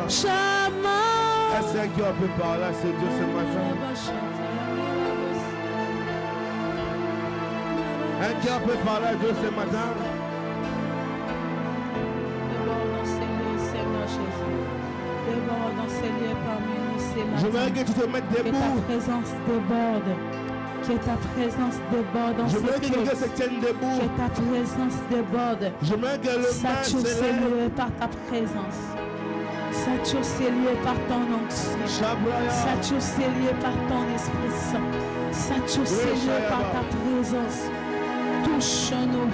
Shama. Est-ce que quelqu'un peut parler à ce Dieu ce matin? Quelqu'un peut parler à Dieu ce matin? Déborde dans ces lieux parmi nous ces matins. Je veux que tu te mettes debout. Que ta présence déborde. Que ta présence déborde dans Je ces veux que quelqu'un se tienne debout. Que ta présence déborde. Je veux que le main sature ces s'élève. lieux par ta présence. Sature ces lieux par ton onction. Sature ces lieux par ton Esprit Saint. Sature ces lieux par ta présence. Touche-nous.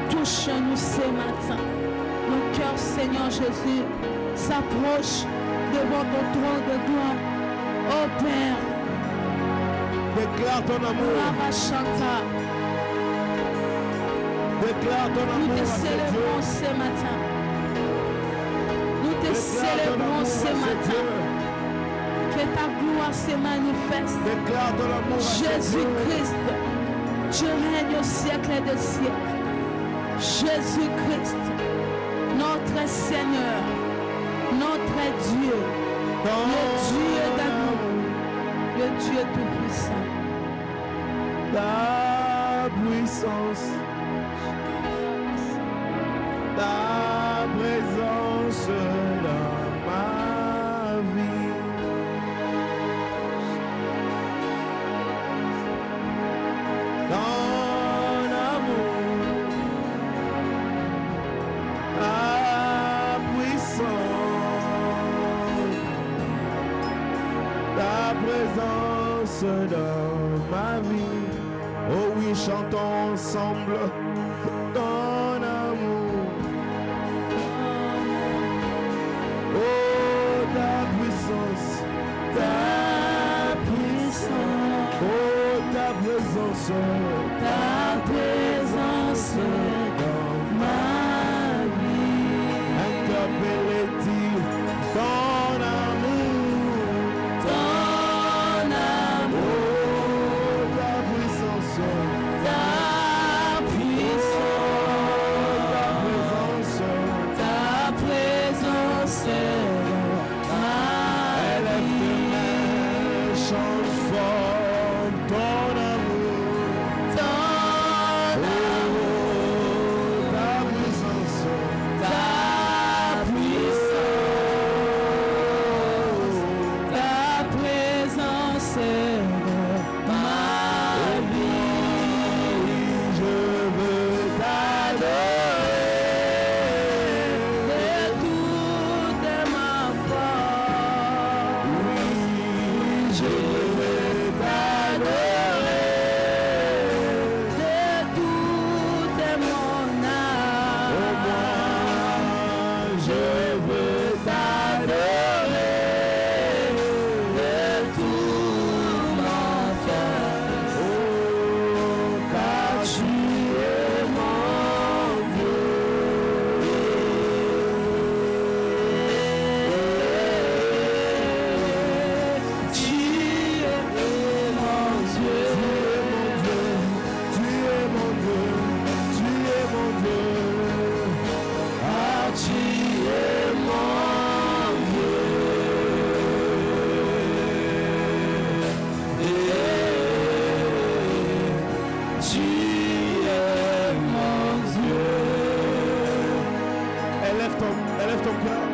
Touche-nous ce matin. Nos cœurs, Seigneur Jésus, s'approche devant ton trône de gloire. Oh Père, déclare ton amour. Déclare ton amour. Nous te célébrons ce matin. Nous te célébrons ce matin. Que ta gloire se manifeste. Déclare ton amour. Jésus-Christ, tu règnes au siècle des siècles. Jésus-Christ, notre Seigneur, notre Dieu, le Dieu d'amour, le Dieu tout-puissant. Ta puissance, ta présence dans ma vie. Ton amour, ta puissance, ta présence dans ma vie. Oh oui, chantons ensemble ton amour. Oh, ta puissance, ta puissance. Oh, ta présence dans ma vie. Interpellez-il ton amour. Ton amour, Oh, ta puissance, ta puissance, ta présence dans ma vie. chante fort ton amour. Ton Oh, ta puissance, ta présence dans ma vie. je veux t'adorer. De toute ma foi, Oui, je veux t'adorer. de toute mon Oh, âme, moi, je veux t'adorer. de tout mon cœur, Oh, car tu es mon tu es mon Dieu. Tu es mon Dieu, tu es mon Dieu, ah, tu es mon Dieu. Tu es mon Dieu. Élève ton cœur,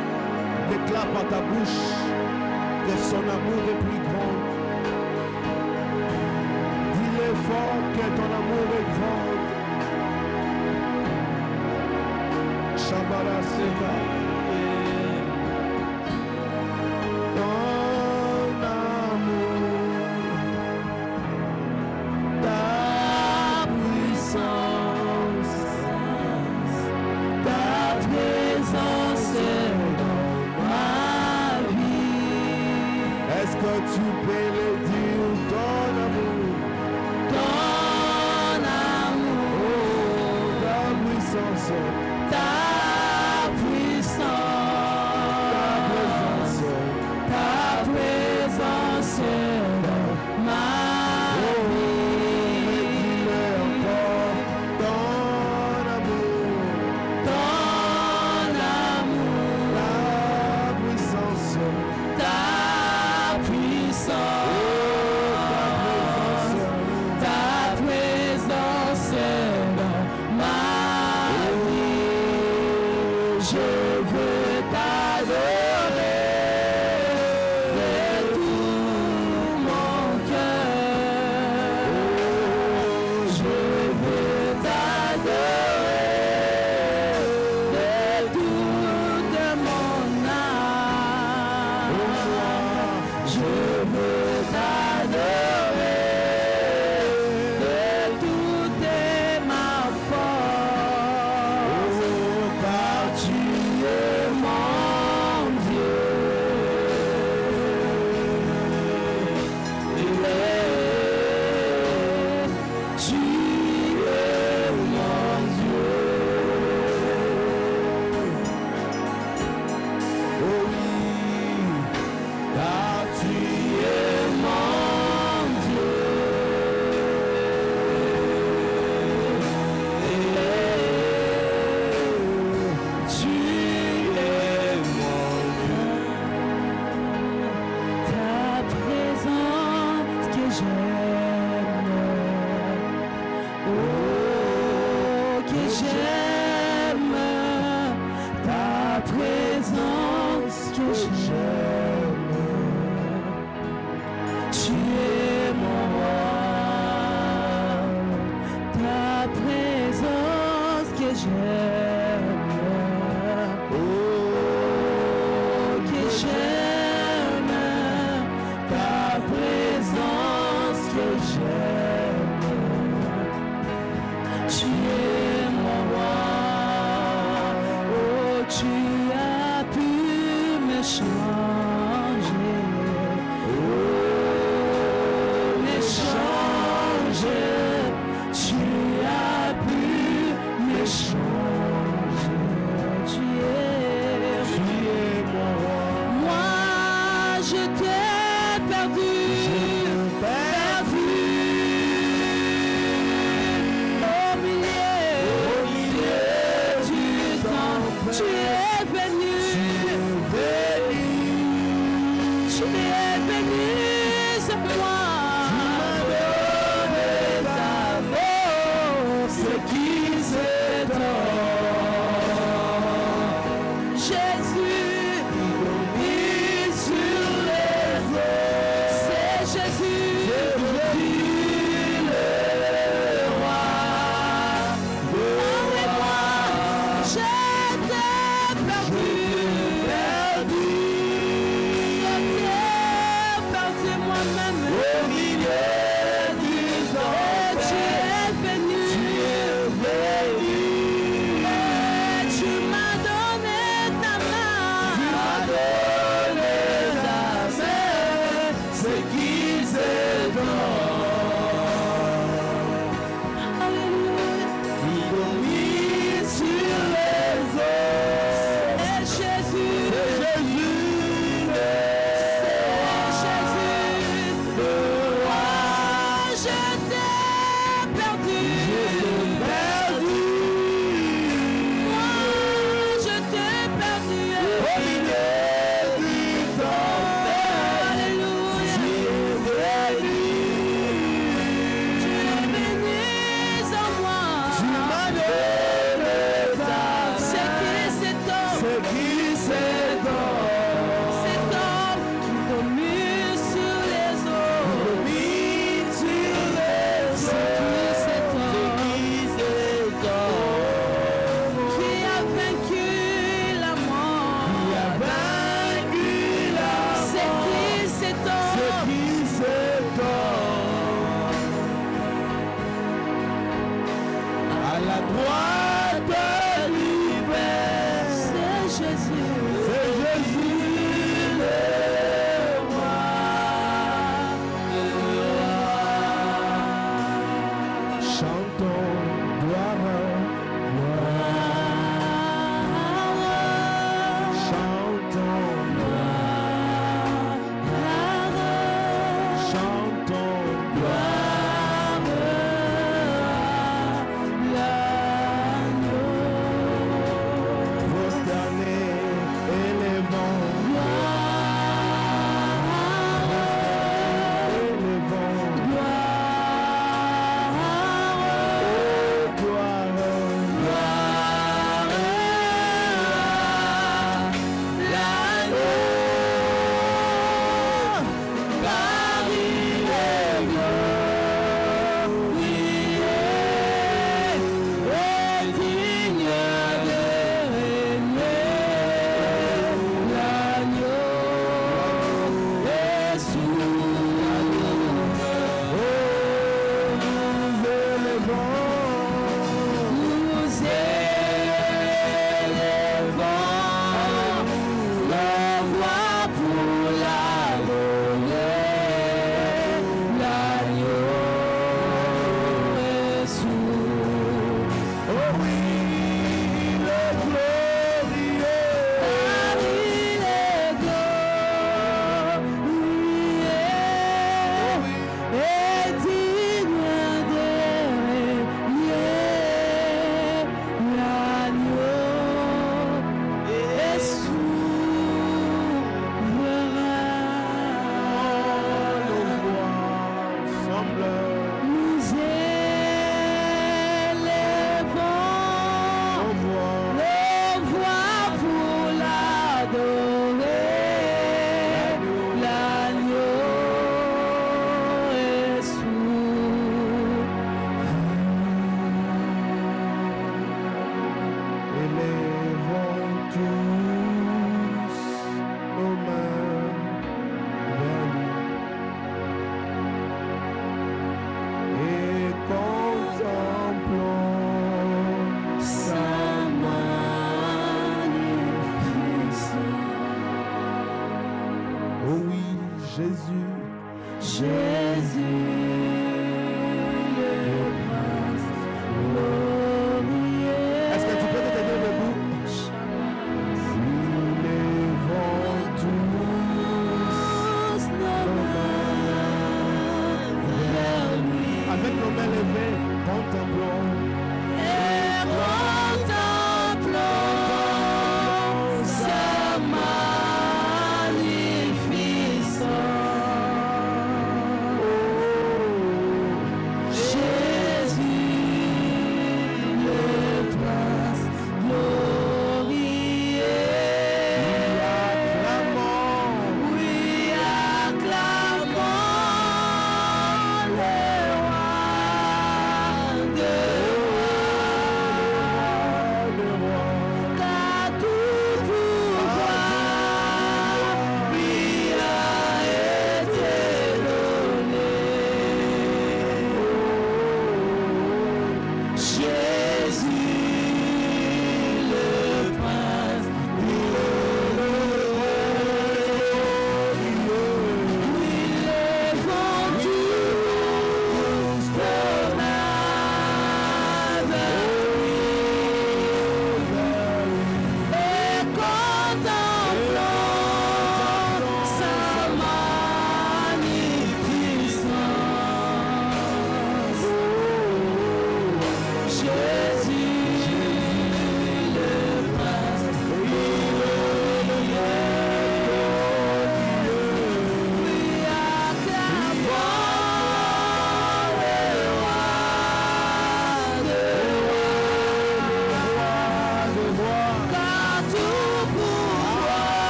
déclare par ta bouche que son amour est plus grand. Dis-le fort que ton amour est grand. Shambhala Seka. Ton amour, ta puissance, Ta présence dans ma vie. est-ce que tu peux le dire, ton amour, Ton amour, oh, ta puissance, ta puissance, ta présence dans ma vie. dis-le encore, ton amour, Ton amour, ta puissance, t'ai perdu. Moi, je t'ai perdu. Au milieu du temps, Alléluia. Tu es béni en moi. tu m'as donné ta C'est qui cet homme? C'est qui cet homme? Cet homme qui domine sur les eaux. Domine sur les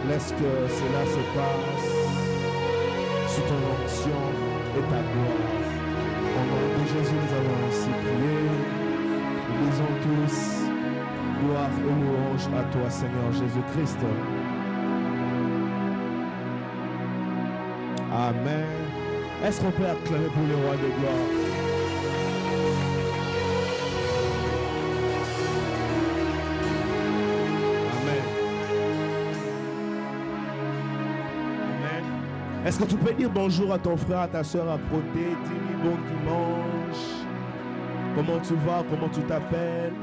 Laisse que cela se passe sous ton onction et ta gloire. Au nom de Jésus, nous avons ainsi prié. Nous disons tous gloire et louange à toi, Seigneur Jésus-Christ. Amen. Est-ce qu'on peut acclamer pour le roi de gloire? Amen. Amen. Est-ce que tu peux dire bonjour à ton frère, à ta soeur à côté? Dis-lui bon dimanche. Comment tu vas? Comment tu t'appelles?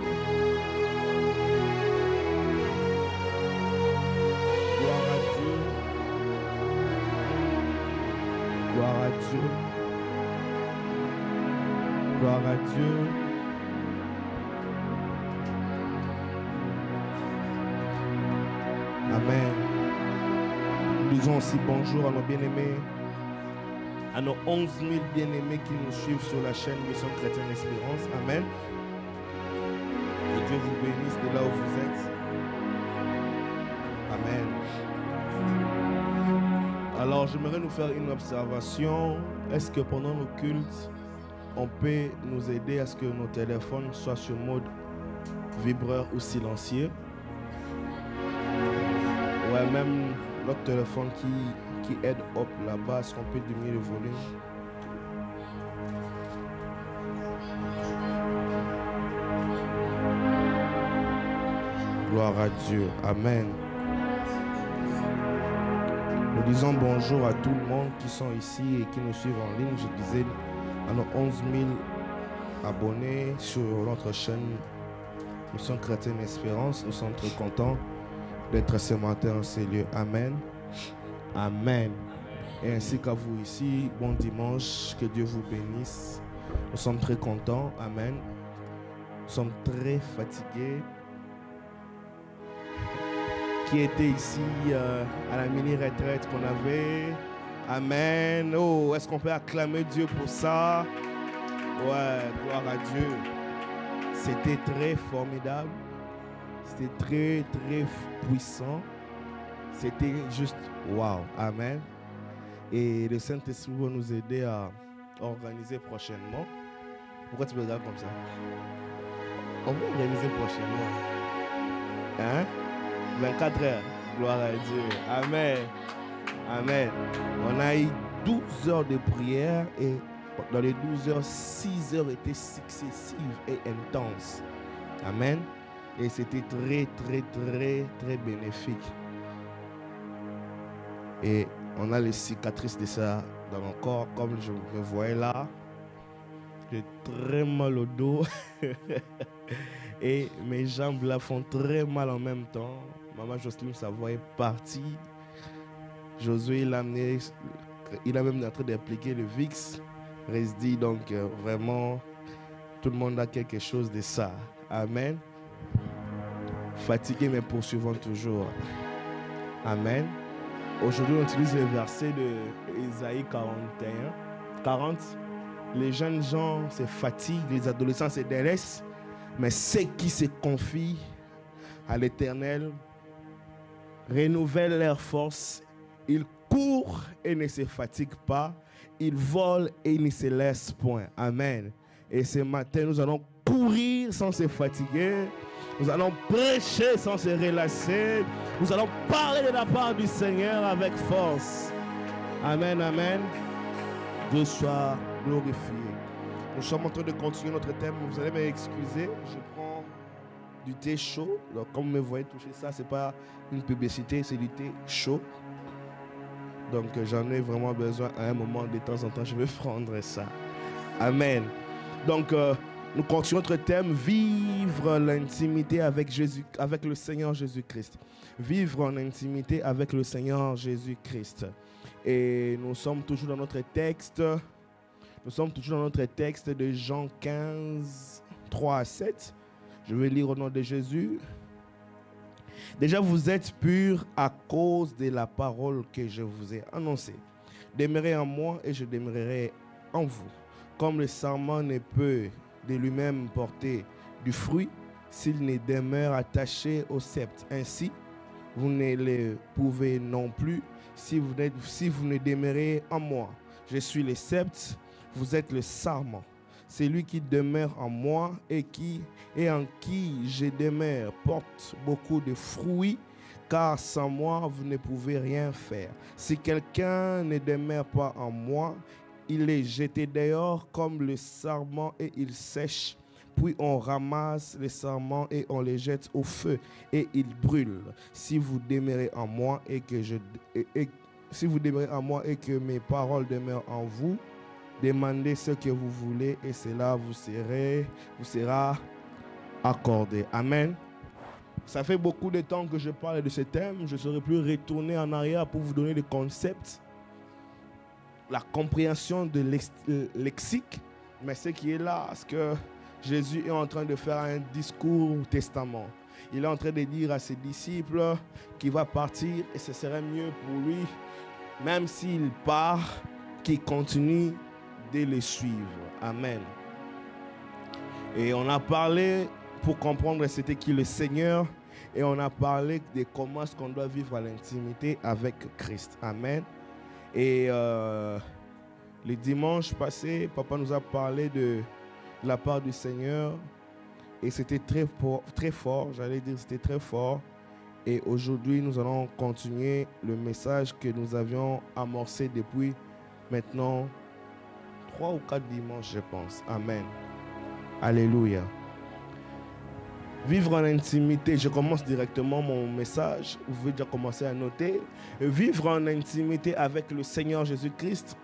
Gloire à Dieu. Gloire à Dieu. Gloire à Dieu. Amen. Nous disons aussi bonjour à nos bien-aimés, à nos 11 000 bien-aimés qui nous suivent sur la chaîne Mission Chrétienne Espérance. Amen. Que Dieu vous bénisse de là où vous êtes. Amen. Alors, j'aimerais nous faire une observation. Est-ce que pendant nos cultes, on peut nous aider à ce que nos téléphones soient sur mode vibreur ou silencieux? Ouais, même notre téléphone qui aide up là-bas, est-ce qu'on peut diminuer le volume? Gloire à Dieu. Amen. Nous disons bonjour à tout le monde qui sont ici et qui nous suivent en ligne. Je disais à nos 11 000 abonnés sur notre chaîne Mission Chrétienne Espérance. Nous sommes très contents d'être ce matin en ces lieux. Amen. Amen. Et ainsi qu'à vous ici, bon dimanche, que Dieu vous bénisse. Nous sommes très contents. Amen. Nous sommes très fatigués. Qui était ici à la mini-retraite qu'on avait. Amen. Oh, est-ce qu'on peut acclamer Dieu pour ça? Ouais, gloire à Dieu. C'était très formidable. C'était très, très puissant. C'était juste wow. Amen. Et le Saint-Esprit va nous aider à organiser prochainement. Pourquoi tu me regardes comme ça? On va organiser prochainement. Hein? 24 heures. Gloire à Dieu. Amen. Amen. On a eu 12 heures de prière et dans les 12 heures, 6 heures étaient successives et intenses. Amen. Et c'était très, très, très, très bénéfique. Et on a les cicatrices de ça dans mon corps, comme je me voyais là. J'ai très mal au dos. Et mes jambes là font très mal en même temps. Maman Jocelyne Savoie est partie. Josué, il a même en train d'appliquer le VIX. Resdi, donc vraiment, tout le monde a quelque chose de ça. Amen. Fatigué, mais poursuivant toujours. Amen. Aujourd'hui, on utilise le verset de Ésaïe 40. Les jeunes gens se fatiguent, les adolescents se délaissent, mais ceux qui se confient à l'Éternel renouvellent leur force. Ils courent et ne se fatiguent pas. Ils volent et ils ne se laissent point. Amen. Et ce matin, nous allons courir sans se fatiguer. Nous allons prêcher sans se relâcher. Nous allons parler de la part du Seigneur avec force. Amen, amen. Dieu soit glorifié. Nous sommes en train de continuer notre thème. Vous allez m'excuser. Je prends du thé chaud. Donc, comme vous me voyez toucher ça, ce n'est pas une publicité, c'est du thé chaud. Donc, j'en ai vraiment besoin à un moment. De temps en temps, je vais prendre ça. Amen. Donc, nous continuons notre thème, vivre l'intimité avec Jésus, avec le Seigneur Jésus-Christ. Vivre en intimité avec le Seigneur Jésus-Christ. Et nous sommes toujours dans notre texte. Nous sommes toujours dans notre texte de Jean 15, 3 à 7. Je vais lire au nom de Jésus. Déjà, vous êtes purs à cause de la parole que je vous ai annoncée. Demeurez en moi et je demeurerai en vous. Comme le sarment ne peut de lui-même porter du fruit s'il ne demeure attaché au sceptre. Ainsi, vous ne le pouvez non plus si vous ne demeurez en moi. Je suis le sceptre, vous êtes le sarment. C'est lui qui demeure en moi et en qui je demeure porte beaucoup de fruits, car sans moi, vous ne pouvez rien faire. Si quelqu'un ne demeure pas en moi, il est jeté dehors comme le sarment et il sèche. Puis on ramasse les sarments et on les jette au feu et ils brûlent. Si vous demeurez en moi et que si vous demeurez en moi et que mes paroles demeurent en vous, demandez ce que vous voulez et cela vous sera accordé. Amen. Ça fait beaucoup de temps que je parle de ce thème. Je ne serai plus retourné en arrière pour vous donner des concepts, la compréhension de lexique. Mais ce qui est là, c'est que Jésus est en train de faire un discours au testament. Il est en train de dire à ses disciples qu'il va partir et ce serait mieux pour lui, même s'il part, qu'il continue de le suivre. Amen. Et on a parlé, pour comprendre c'était qui le Seigneur, et on a parlé de comment est-ce qu'on doit vivre à l'intimité avec Christ. Amen. Et le dimanche passé, papa nous a parlé de la part du Seigneur et c'était très fort, j'allais dire c'était très fort. Et aujourd'hui, nous allons continuer le message que nous avions amorcé depuis maintenant 3 ou 4 dimanches, je pense. Amen. Alléluia. Vivre en intimité, je commence directement mon message. Vous pouvez déjà commencer à noter. Vivre en intimité avec le Seigneur Jésus-Christ.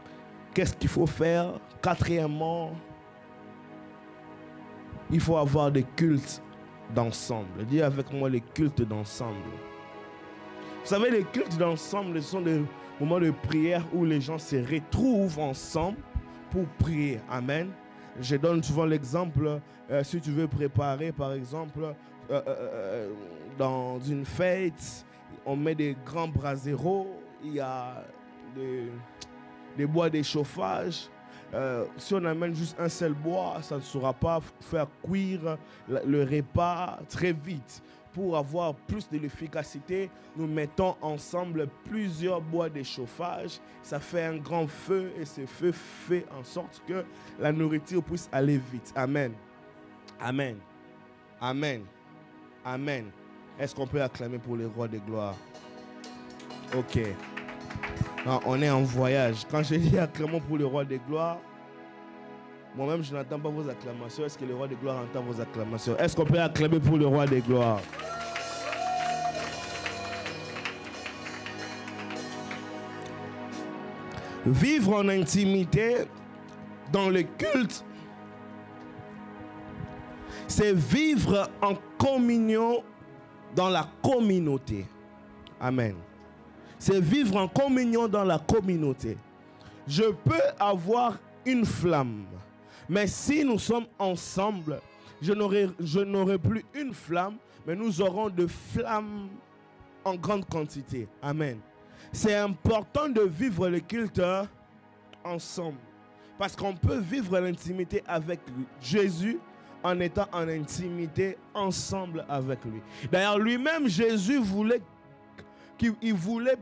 Qu'est-ce qu'il faut faire? Quatrièmement, il faut avoir des cultes d'ensemble. Dis avec moi les cultes d'ensemble. Vous savez, les cultes d'ensemble, ce sont des moments de prière où les gens se retrouvent ensemble pour prier. Amen. Je donne souvent l'exemple, si tu veux préparer, par exemple, dans une fête, on met des grands braseros, il y a des bois de chauffage. Si on amène juste un seul bois, ça ne saura pas faire cuire le repas très vite. Pour avoir plus de l'efficacité, nous mettons ensemble plusieurs bois de chauffage. Ça fait un grand feu et ce feu fait en sorte que la nourriture puisse aller vite. Amen. Amen. Amen. Amen. Est-ce qu'on peut acclamer pour le roi de gloire? Ok. Non, on est en voyage. Quand je dis acclamons pour le roi de gloire, moi-même je n'entends pas vos acclamations. Est-ce que le roi de gloire entend vos acclamations? Est-ce qu'on peut acclamer pour le roi de gloire? Vivre en intimité dans le culte, c'est vivre en communion dans la communauté. Amen. C'est vivre en communion dans la communauté. Je peux avoir une flamme, mais si nous sommes ensemble, je n'aurai plus une flamme, mais nous aurons de flammes en grande quantité. Amen. C'est important de vivre le culte ensemble. Parce qu'on peut vivre l'intimité avec Jésus en étant en intimité ensemble avec lui. D'ailleurs, lui-même, Jésus voulait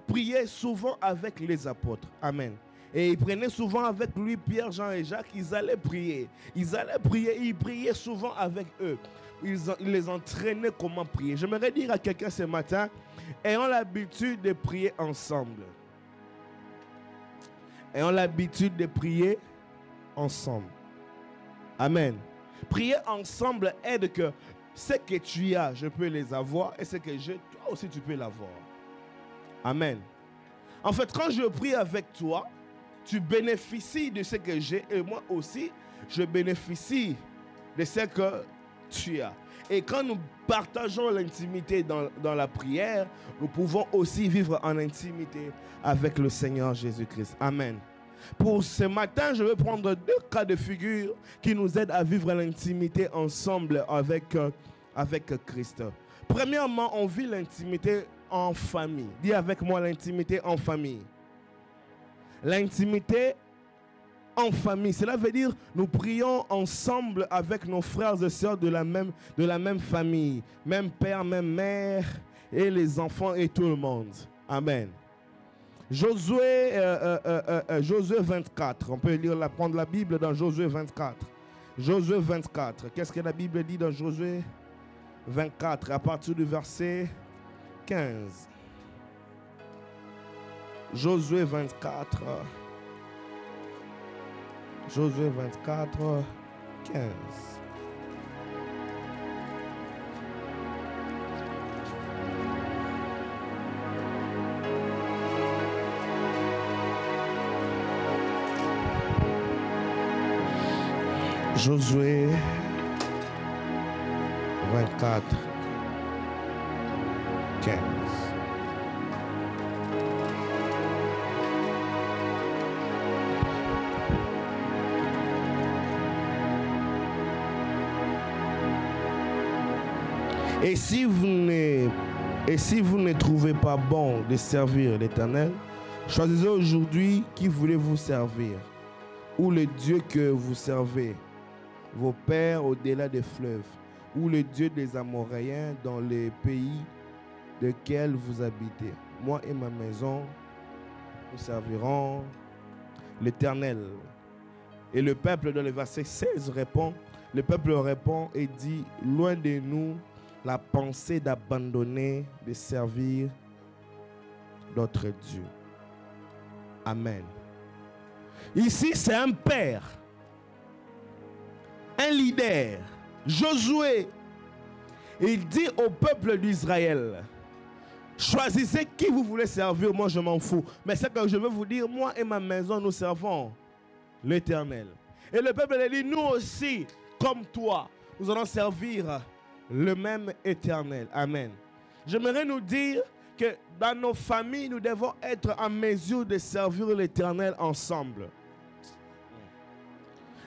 prier souvent avec les apôtres. Amen. Et il prenait souvent avec lui Pierre, Jean et Jacques. Ils allaient prier. Ils priaient souvent avec eux. Il les entraînait comment prier. J'aimerais dire à quelqu'un ce matin, ayons l'habitude de prier ensemble. Ayons l'habitude de prier ensemble. Amen. Prier ensemble aide que ce que tu as, je peux les avoir, et ce que j'ai, toi aussi tu peux l'avoir. Amen. En fait, quand je prie avec toi, tu bénéficies de ce que j'ai, et moi aussi, je bénéficie de ce que tu as. Et quand nous partageons l'intimité dans la prière, nous pouvons aussi vivre en intimité avec le Seigneur Jésus-Christ. Amen. Pour ce matin, je vais prendre 2 cas de figure qui nous aident à vivre l'intimité ensemble avec Christ. Premièrement, on vit l'intimité en famille. Dis avec moi l'intimité en famille. L'intimité en famille, cela veut dire nous prions ensemble avec nos frères et sœurs de la même famille, même père, même mère, et les enfants et tout le monde. Amen. Josué 24. On peut lire, prendre la Bible dans Josué 24. Josué 24. Qu'est-ce que la Bible dit dans Josué 24 à partir du verset 15? Josué 24. Josué 24, 15. Josué 24, 15. Et si vous ne trouvez pas bon de servir l'Éternel, choisissez aujourd'hui qui voulez-vous servir, ou le Dieu que vous servez, vos pères au-delà des fleuves, ou le Dieu des Amoréens dans les pays desquels vous habitez. Moi et ma maison, nous servirons l'Éternel. Et le peuple, dans le verset 16, répond, le peuple répond et dit, loin de nous la pensée d'abandonner, de servir d'autres dieux. Amen. Ici, c'est un père, un leader, Josué. Il dit au peuple d'Israël, choisissez qui vous voulez servir, moi je m'en fous. Mais c'est que je veux vous dire, moi et ma maison, nous servons l'Éternel. Et le peuple dit, nous aussi, comme toi, nous allons servir le même Éternel. Amen. J'aimerais nous dire que dans nos familles, nous devons être en mesure de servir l'Éternel ensemble.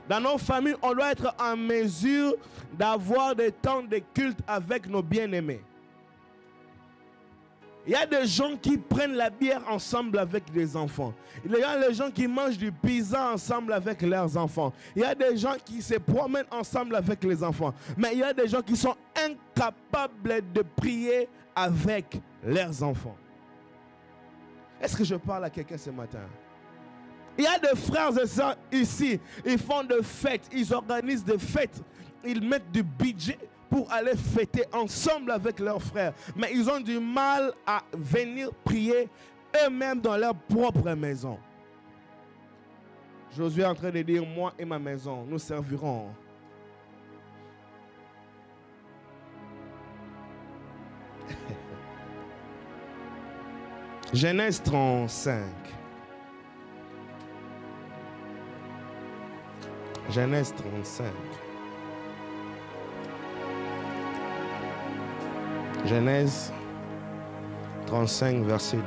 Dans nos familles, on doit être en mesure d'avoir des temps de culte avec nos bien-aimés. Il y a des gens qui prennent la bière ensemble avec des enfants. Il y a des gens qui mangent du pizza ensemble avec leurs enfants. Il y a des gens qui se promènent ensemble avec les enfants. Mais il y a des gens qui sont incapables de prier avec leurs enfants. Est-ce que je parle à quelqu'un ce matin? Il y a des frères et sœurs ici, ils font des fêtes, ils organisent des fêtes, ils mettent du budget pour aller fêter ensemble avec leurs frères. Mais ils ont du mal à venir prier eux-mêmes dans leur propre maison. Josué est en train de dire, moi et ma maison, nous servirons. Genèse 35. Genèse 35. Genèse 35, verset 2.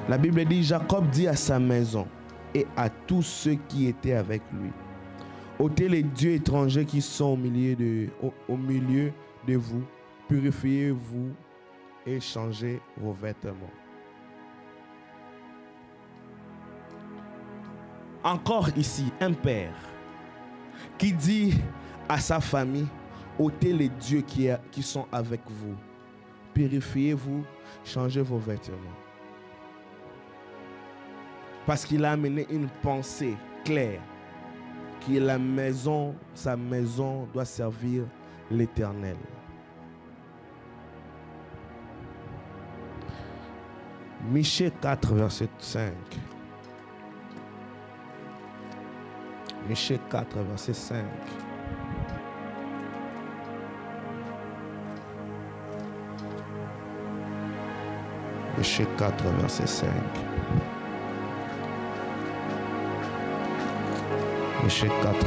La Bible dit, Jacob dit à sa maison et à tous ceux qui étaient avec lui, ôtez les dieux étrangers qui sont au milieu de vous, purifiez-vous et changez vos vêtements. Encore ici, un père qui dit à sa famille, ôtez les dieux qui sont avec vous. Purifiez-vous, changez vos vêtements. Parce qu'il a amené une pensée claire, que la maison, sa maison doit servir l'Éternel. Michée 4, verset 5. Michée 4, verset 5. Michée 4, verset 5. Michée 4.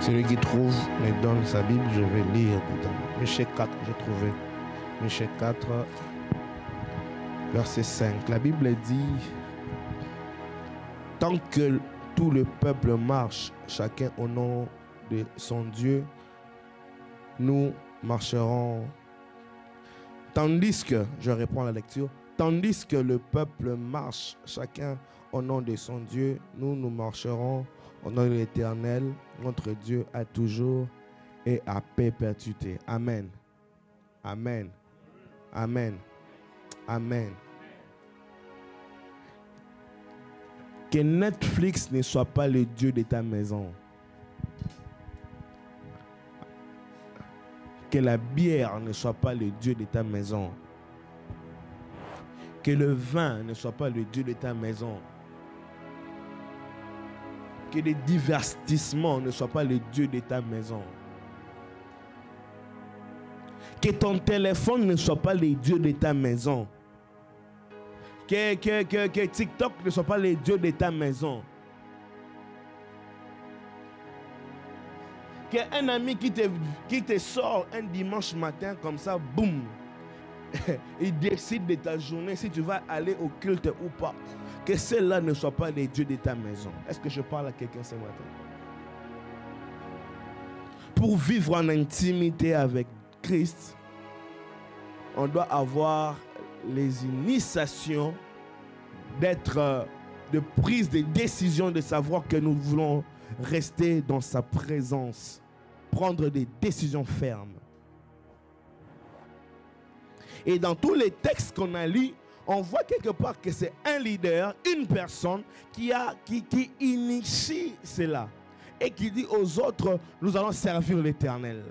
Celui qui trouve me donne sa Bible, je vais lire dedans. Michée 4, j'ai trouvé. Michée 4, verset 5. La Bible dit, tant que tout le peuple marche, chacun au nom de son Dieu, nous marcherons. Tandis que, je reprends la lecture, tandis que le peuple marche, chacun au nom de son Dieu. Nous marcherons au nom de l'Éternel, notre Dieu, à toujours et à perpétuité. Amen. Amen. Amen. Amen. Que Netflix ne soit pas le Dieu de ta maison. Que la bière ne soit pas le Dieu de ta maison. Que le vin ne soit pas le Dieu de ta maison. Que les divertissements ne soient pas le Dieu de ta maison. Que ton téléphone ne soit pas le Dieu de ta maison. Que TikTok ne soit pas le Dieu de ta maison. Qu'un ami qui te sort un dimanche matin comme ça, boum, il décide de ta journée si tu vas aller au culte ou pas. Que cela ne soit pas les dieux de ta maison. Est-ce que je parle à quelqu'un ce matin? Pour vivre en intimité avec Christ, on doit avoir les initiations de prise de décision, de savoir que nous voulons rester dans sa présence, prendre des décisions fermes. Et dans tous les textes qu'on a lus, on voit quelque part que c'est un leader, une personne qui initie cela et qui dit aux autres, nous allons servir l'Éternel.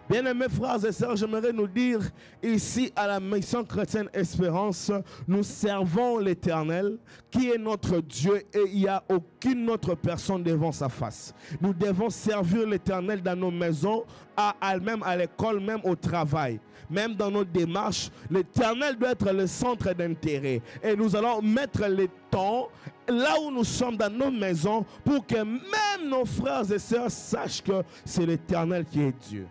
Bien-aimés frères et sœurs, j'aimerais nous dire ici à la Mission Chrétienne Espérance, nous servons l'Éternel qui est notre Dieu et il n'y a aucune autre personne devant sa face. Nous devons servir l'Éternel dans nos maisons, même à l'école, même au travail. Même dans nos démarches, l'Éternel doit être le centre d'intérêt. Et nous allons mettre le temps là où nous sommes dans nos maisons pour que même nos frères et sœurs sachent que c'est l'Éternel qui est Dieu.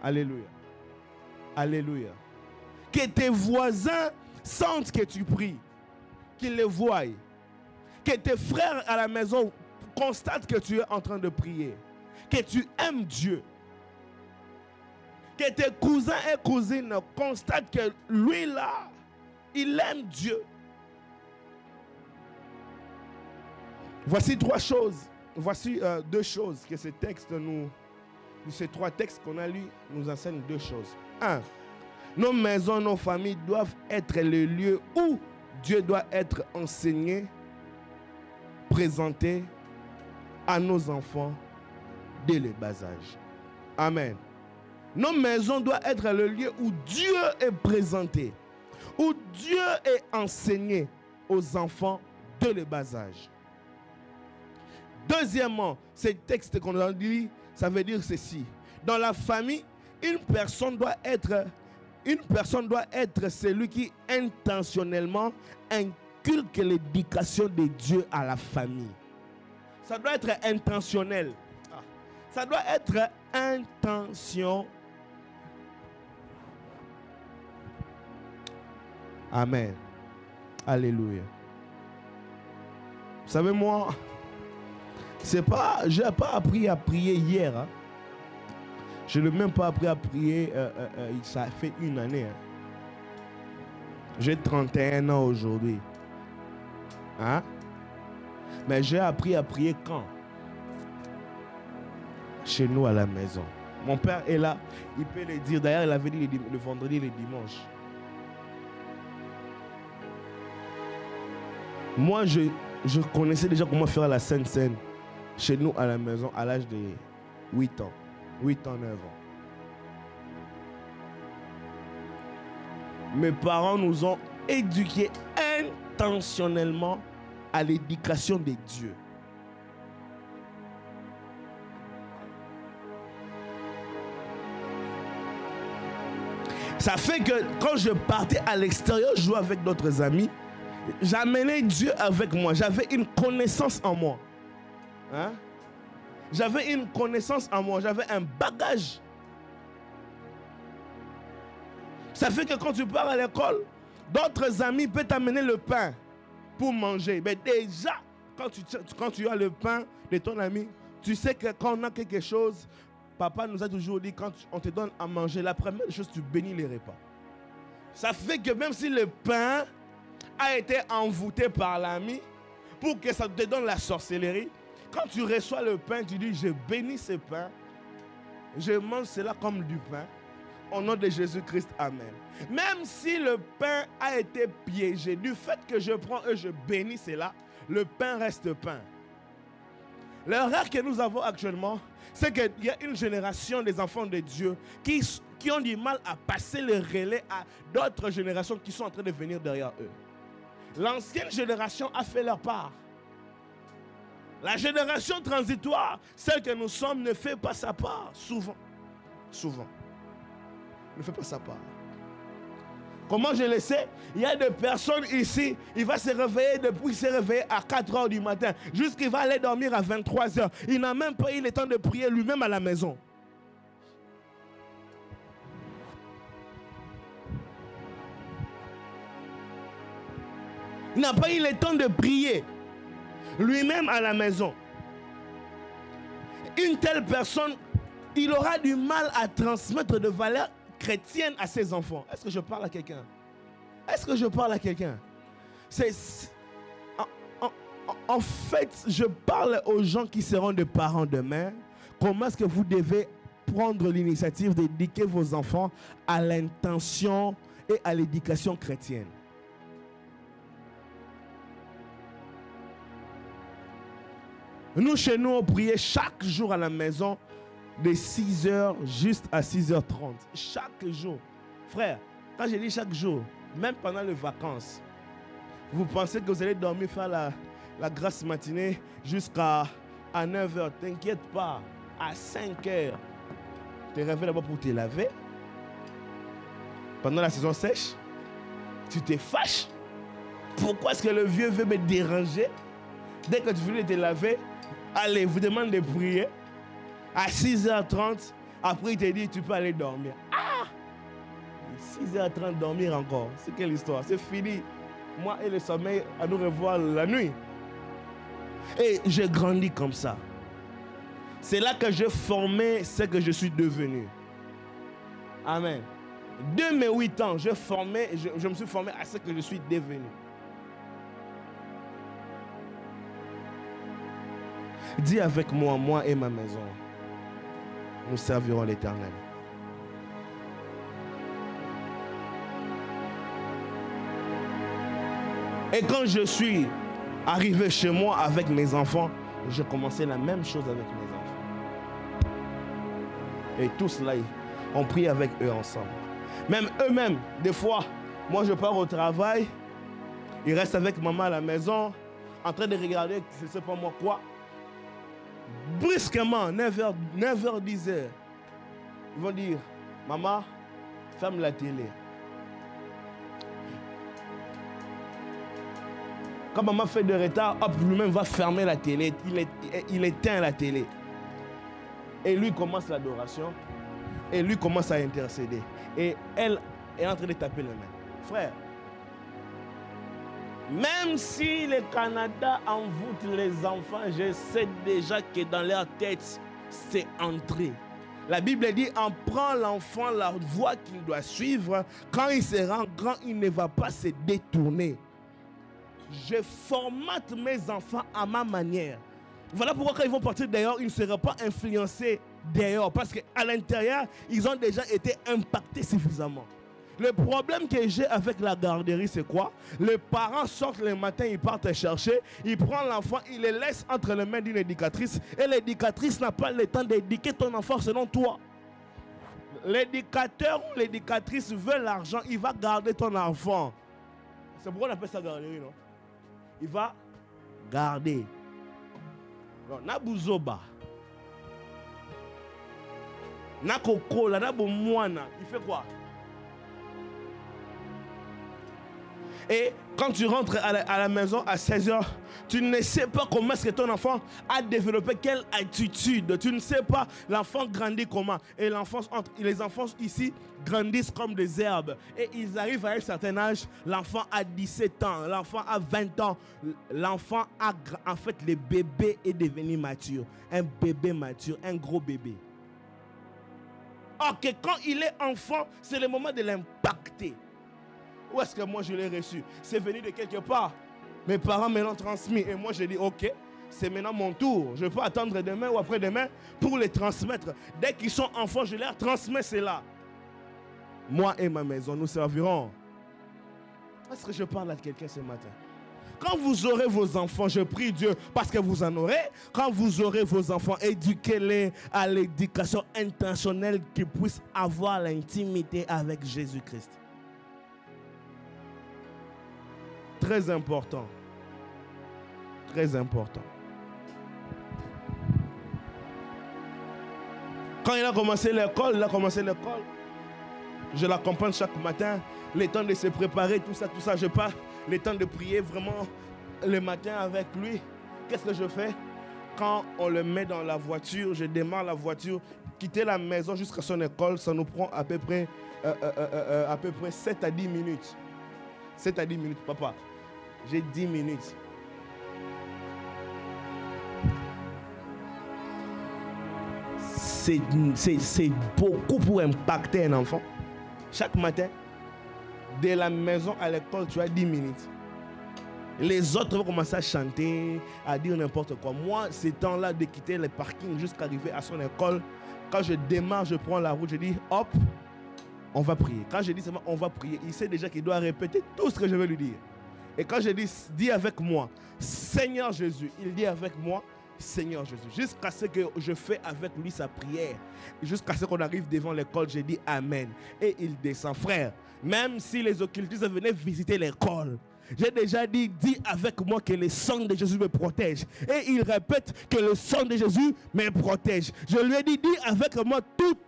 Alléluia. Alléluia. Que tes voisins sentent que tu pries. Qu'ils le voient. Que tes frères à la maison constatent que tu es en train de prier. Que tu aimes Dieu. Que tes cousins et cousines constatent que lui là, il aime Dieu. Voici trois choses. Voici deux choses que ces textes ces trois textes qu'on a lus nous enseignent deux choses. Un, nos maisons, nos familles doivent être le lieu où Dieu doit être enseigné, présenté à nos enfants dès le bas âge. Amen. Nos maisons doivent être le lieu où Dieu est présenté, où Dieu est enseigné aux enfants dès le bas âge. Deuxièmement, ces textes qu'on a dit, ça veut dire ceci. Dans la famille, une personne doit être celui qui intentionnellement inculque l'éducation de Dieu à la famille. Ça doit être intentionnel. Ça doit être intention. Amen. Alléluia. Vous savez, moi, je n'ai pas appris à prier hier. Hein. Je n'ai même pas appris à prier, ça fait une année. Hein. J'ai 31 ans aujourd'hui. Hein? Mais j'ai appris à prier quand? Chez nous à la maison. Mon père est là, il peut le dire. D'ailleurs, il avait dit le vendredi et le dimanche. Moi, je connaissais déjà comment faire la Sainte Seine chez nous à la maison à l'âge de 8 ans. 8 ans, 9 ans. Mes parents nous ont éduqués intentionnellement à l'éducation de Dieu. Ça fait que quand je partais à l'extérieur jouer avec d'autres amis, j'amenais Dieu avec moi. J'avais une connaissance en moi. Hein? J'avais une connaissance en moi. J'avais un bagage. Ça fait que quand tu pars à l'école, d'autres amis peuvent t'amener le pain pour manger. Mais déjà, quand tu as le pain de ton ami, tu sais que quand on a quelque chose, papa nous a toujours dit, quand on te donne à manger, la première chose, tu bénis les repas. Ça fait que même si le pain a été envoûté par l'ami pour que ça te donne la sorcellerie. Quand tu reçois le pain, tu dis, je bénis ce pain. Je mange cela comme du pain. Au nom de Jésus-Christ, amen. Même si le pain a été piégé, du fait que je prends et je bénis cela, le pain reste pain. L'erreur que nous avons actuellement, c'est qu'il y a une génération des enfants de Dieu qui ont du mal à passer le relais à d'autres générations qui sont en train de venir derrière eux. L'ancienne génération a fait leur part. La génération transitoire, celle que nous sommes, ne fait pas sa part. Souvent. Ne fait pas sa part. Comment je le sais? Il y a des personnes ici, il va se réveiller depuis s'est réveillé à 4 h du matin, jusqu'il va aller dormir à 23 h. Il n'a même pas eu le temps de prier lui-même à la maison. Il n'a pas eu le temps de prier lui-même à la maison. Une telle personne, il aura du mal à transmettre de valeurs chrétiennes à ses enfants. Est-ce que je parle à quelqu'un? Est-ce que je parle à quelqu'un? En fait, je parle aux gens qui seront des parents demain. Comment est-ce que vous devez prendre l'initiative d'éduquer vos enfants à l'intention et à l'éducation chrétienne? Nous, chez nous, on priait chaque jour à la maison de 6 h juste à 6 h 30. Chaque jour. Frère, quand je dis chaque jour, même pendant les vacances, vous pensez que vous allez dormir, faire la grasse matinée jusqu'à 9 h. T'inquiète pas. À 5 h, tu te réveilles d'abord pour te laver. Pendant la saison sèche, tu te fâches. Pourquoi est-ce que le vieux veut me déranger? Dès que tu finis de te laver, allez, vous demande de prier. À 6 h 30, après il te dit tu peux aller dormir. Ah! 6 h 30 dormir encore. C'est quelle histoire? C'est fini. Moi et le sommeil, à nous revoir la nuit. Et j'ai grandi comme ça. C'est là que j'ai formé ce que je suis devenu. Amen. De mes 8 ans, je me suis formé à ce que je suis devenu. Dis avec moi, moi et ma maison, nous servirons l'Éternel. Et quand je suis arrivé chez moi avec mes enfants, j'ai commencé la même chose avec mes enfants. Et tous là, on prie avec eux ensemble. Même eux-mêmes, des fois, moi je pars au travail, ils restent avec maman à la maison, en train de regarder, je ne sais pas moi quoi. Brusquement, 9h, 10h, ils vont dire, maman, ferme la télé. Quand maman fait de retard, hop, lui-même va fermer la télé. Il éteint la télé. Et lui commence l'adoration. Et lui commence à intercéder. Et elle est en train de taper les mains. Frère, même si le Canada envoûte les enfants, je sais déjà que dans leur tête, c'est entré. La Bible dit, on prend l'enfant la voie qu'il doit suivre. Quand il sera grand, il ne va pas se détourner. Je formate mes enfants à ma manière. Voilà pourquoi quand ils vont partir dehors, ils ne seront pas influencés dehors. Parce qu'à l'intérieur, ils ont déjà été impactés suffisamment. Le problème que j'ai avec la garderie, c'est quoi? Les parents sortent le matin, ils partent chercher, ils prennent l'enfant, ils le laissent entre les mains d'une éducatrice. Et l'éducatrice n'a pas le temps d'éduquer ton enfant selon toi. L'éducateur ou l'éducatrice veut l'argent, il va garder ton enfant. C'est pourquoi on appelle ça garderie, non? Il va garder. Nabuzoba. Nakokola, Nabumwana. Il fait quoi? Et quand tu rentres à la maison à 16 h, tu ne sais pas comment est-ce que ton enfant a développé quelle attitude. Tu ne sais pas l'enfant grandit comment. Et les enfants ici grandissent comme des herbes. Et ils arrivent à un certain âge. L'enfant a 17 ans, l'enfant a 20 ans. L'enfant a, en fait, le bébé est devenu mature. Un bébé mature, un gros bébé. Or que quand il est enfant, c'est le moment de l'impacter. Où est-ce que moi je l'ai reçu? C'est venu de quelque part. Mes parents me l'ont transmis. Et moi je dis, ok, c'est maintenant mon tour. Je peux attendre demain ou après-demain pour les transmettre. Dès qu'ils sont enfants, je leur transmets cela. Moi et ma maison, nous servirons. Est-ce que je parle à quelqu'un ce matin? Quand vous aurez vos enfants, je prie Dieu parce que vous en aurez. Quand vous aurez vos enfants, éduquez-les à l'éducation intentionnelle qu'ils puissent avoir l'intimité avec Jésus-Christ. Très important. Très important. Quand il a commencé l'école, je l'accompagne chaque matin. Le temps de se préparer, tout ça, je pars. Le temps de prier vraiment le matin avec lui. Qu'est-ce que je fais? Quand on le met dans la voiture, je démarre la voiture, quitter la maison jusqu'à son école, ça nous prend à peu près 7 à 10 minutes. 7 à 10 minutes, papa. J'ai 10 minutes. C'est beaucoup pour impacter un enfant. Chaque matin, de la maison à l'école, tu as 10 minutes. Les autres vont commencer à chanter, à dire n'importe quoi. Moi, ces temps-là de quitter le parking jusqu'à arriver à son école, quand je démarre, je prends la route, je dis hop, on va prier. Quand je dis seulement on va prier, il sait déjà qu'il doit répéter tout ce que je vais lui dire. Et quand je dis avec moi, Seigneur Jésus, il dit avec moi, Seigneur Jésus, jusqu'à ce que je fais avec lui sa prière, jusqu'à ce qu'on arrive devant l'école, je dis Amen. Et il descend, frère. Même si les occultistes venaient visiter l'école, j'ai déjà dit avec moi que le sang de Jésus me protège. Et il répète que le sang de Jésus me protège. Je lui ai dit avec moi toute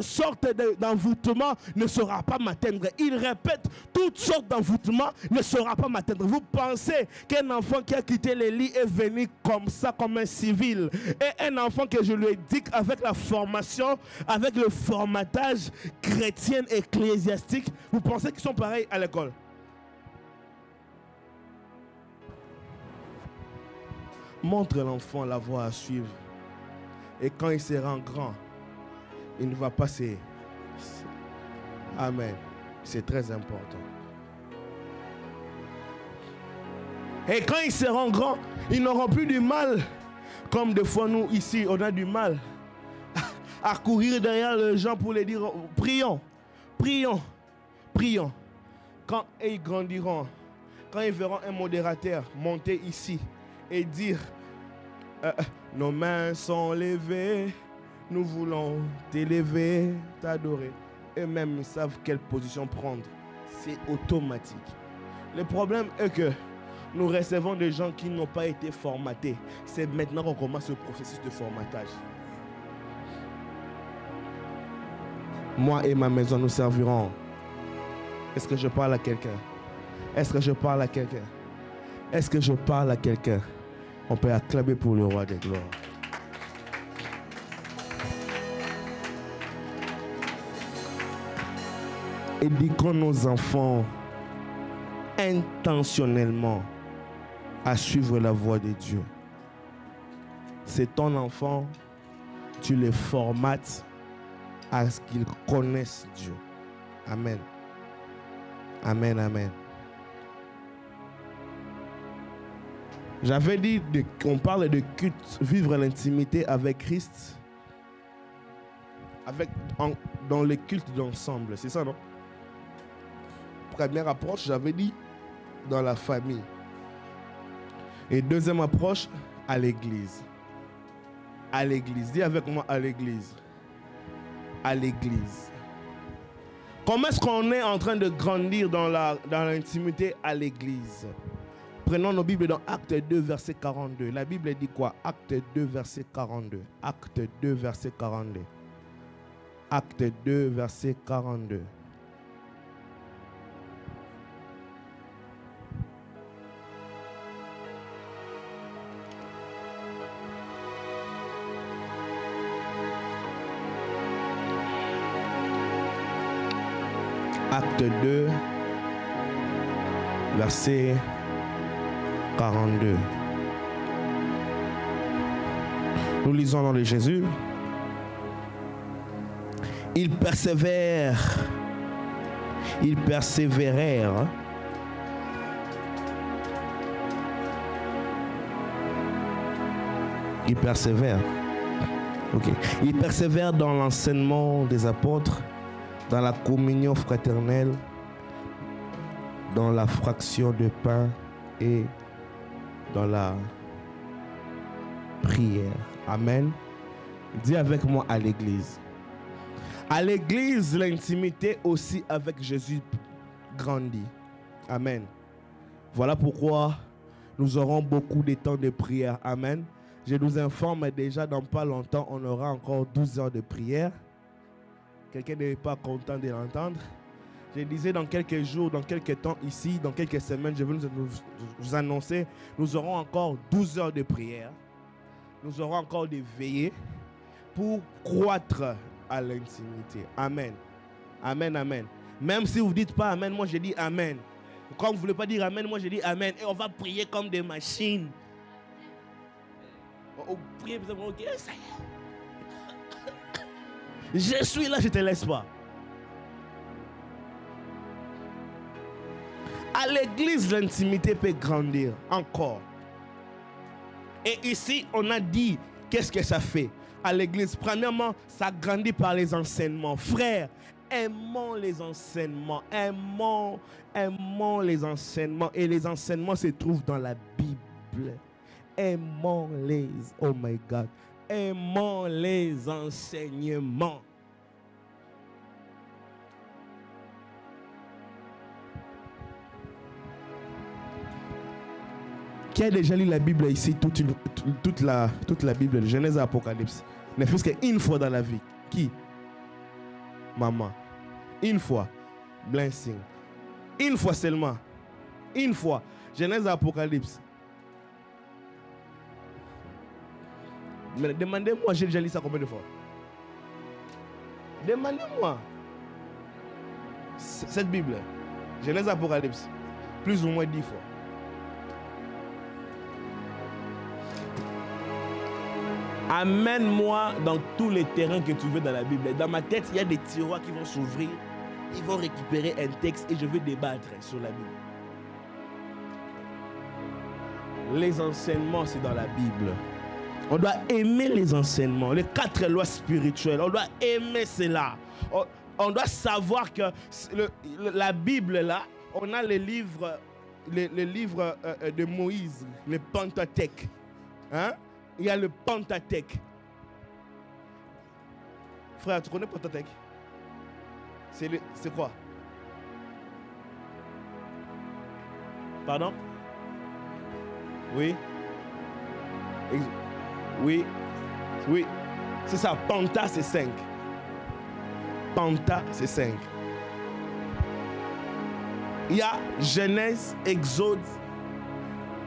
sorte d'envoûtement ne saura pas m'atteindre. Il répète, toute sorte d'envoûtement ne saura pas m'atteindre. Vous pensez qu'un enfant qui a quitté les lits est venu comme ça, comme un civil, et un enfant que je lui ai dit avec la formation, avec le formatage chrétien ecclésiastique, vous pensez qu'ils sont pareils à l'école? Montre l'enfant la voie à suivre. Et quand il sera grand, il ne va pas se... Amen. C'est très important. Et quand ils seront grands, ils n'auront plus du mal. Comme des fois nous ici, on a du mal à courir derrière les gens pour les dire prions, prions, prions. Quand ils grandiront, quand ils verront un modérateur monter ici et dire nos mains sont levées, nous voulons t'élever, t'adorer. Eux-mêmes, ils savent quelle position prendre. C'est automatique. Le problème est que nous recevons des gens qui n'ont pas été formatés. C'est maintenant qu'on commence le processus de formatage. Moi et ma maison, nous servirons. Est-ce que je parle à quelqu'un? Est-ce que je parle à quelqu'un? Est-ce que je parle à quelqu'un? On peut acclamer pour le roi des gloires. Éduquons nos enfants intentionnellement à suivre la voie de Dieu. C'est ton enfant, tu les formates à ce qu'ils connaissent Dieu. Amen. Amen, amen. J'avais dit qu'on parle de culte, vivre l'intimité avec Christ, dans les cultes d'ensemble, c'est ça, non? Première approche, j'avais dit dans la famille. Et deuxième approche, à l'église. À l'église. Dis avec moi, à l'église. À l'église. Comment est-ce qu'on est en train de grandir dans l'intimité à l'église? Prenons nos Bibles dans Acte 2, verset 42. La Bible dit quoi? Acte 2, verset 42. Acte 2, verset 42. Acte 2, verset 42. Acte 2, verset 42. Nous lisons dans le nom de Jésus. Il persévère Ils persévérèrent. Ils persévèrent. Ok. Ils persévèrent dans l'enseignement des apôtres, dans la communion fraternelle, dans la fraction de pain et dans la prière. Amen. Dis avec moi à l'église. À l'église, l'intimité aussi avec Jésus grandit. Amen. Voilà pourquoi nous aurons beaucoup de temps de prière. Amen. Je nous informe déjà, dans pas longtemps, on aura encore 12 heures de prière. Quelqu'un n'est pas content de l'entendre. Je disais dans quelques jours, dans quelques temps ici, dans quelques semaines, je vais vous annoncer, nous aurons encore 12 heures de prière. Nous aurons encore des veillées pour croître à l'intimité. Amen. Amen, amen. Même si vous ne dites pas amen, moi je dis amen. Quand vous ne voulez pas dire amen, moi je dis amen. Et on va prier comme des machines. On prie, ok, ça y est. Je suis là, je ne te laisse pas. À l'église, l'intimité peut grandir encore. Et ici, on a dit, qu'est-ce que ça fait à l'église? Premièrement, ça grandit par les enseignements. Frères, aimons les enseignements. Aimons les enseignements. Et les enseignements se trouvent dans la Bible. Aimons les, oh my God, aimons les enseignements. Qui a déjà lu la Bible ici, toute la Bible, de Genèse à Apocalypse? Ne fût-ce qu'une fois dans la vie. Qui? Maman. Une fois. Blessing. Une fois seulement. Une fois. Genèse à Apocalypse. Mais demandez-moi, j'ai déjà lu ça combien de fois? Demandez-moi. Cette Bible, Genèse Apocalypse, plus ou moins 10 fois. Amène-moi dans tous les terrains que tu veux dans la Bible. Dans ma tête, il y a des tiroirs qui vont s'ouvrir. Ils vont récupérer un texte et je vais débattre sur la Bible. Les enseignements, c'est dans la Bible. On doit aimer les enseignements, les 4 lois spirituelles. On doit aimer cela. On doit savoir que la Bible, là, on a les livres de Moïse, le Pentateuque. Hein? Il y a le Pentateuque. Frère, tu connais Pentateuque? C'est quoi? Pardon? Oui? Oui, oui, c'est ça. Penta, c'est 5. Penta, c'est 5. Il y a Genèse, Exode,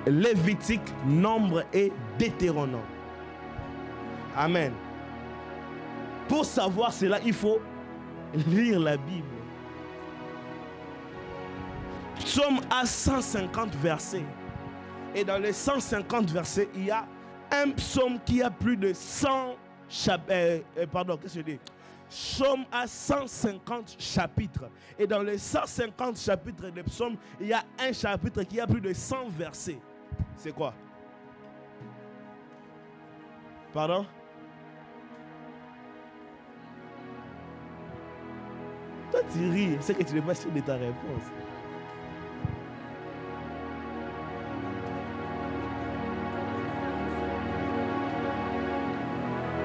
Lévitique, Nombre et Deutéronome. Amen. Pour savoir cela, il faut lire la Bible. Psaume à 150 versets. Et dans les 150 versets, il y a un psaume qui a plus de 100 chapitres. Pardon, qu'est-ce que je dis? Psaume à 150 chapitres. Et dans les 150 chapitres de psaume, il y a un chapitre qui a plus de 100 versets. C'est quoi? Pardon? Toi, tu ris. C'est que tu n'es pas sûr de ta réponse.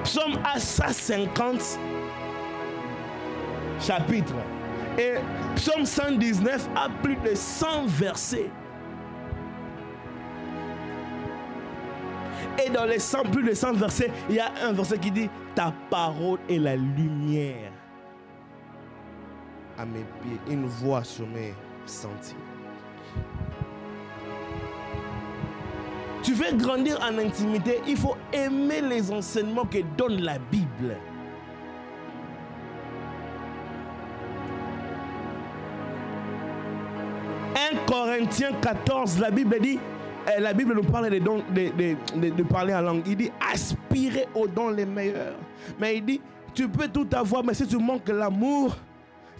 Psaume à 150 chapitres. Et Psaume 119 a plus de 100 versets. Et dans les plus de 100 versets, il y a un verset qui dit « Ta parole est la lumière à mes pieds, une voix sur mes sentiers. » Tu veux grandir en intimité, il faut aimer les enseignements que donne la Bible. « 1 Corinthiens 14, la Bible dit, la Bible nous parle de parler en langue. Il dit aspirer aux dons les meilleurs. Mais il dit, tu peux tout avoir, mais si tu manques l'amour,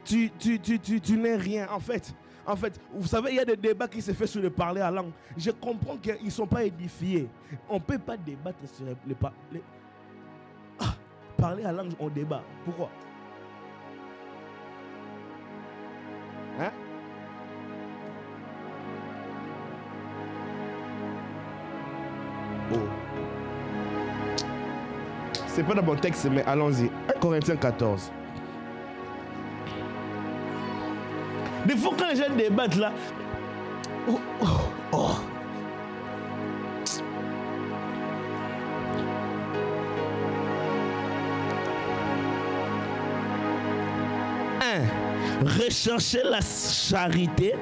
tu n'es rien. En fait, vous savez, il y a des débats qui se font sur le parler à langue. Je comprends qu'ils ne sont pas édifiés. On ne peut pas débattre sur les parler à langue, on débat. Pourquoi? Hein? Oh. C'est pas dans mon texte, mais allons-y. 1 Corinthiens 14. Des fois, quand les gens débattent là, oh. Recherchez la charité,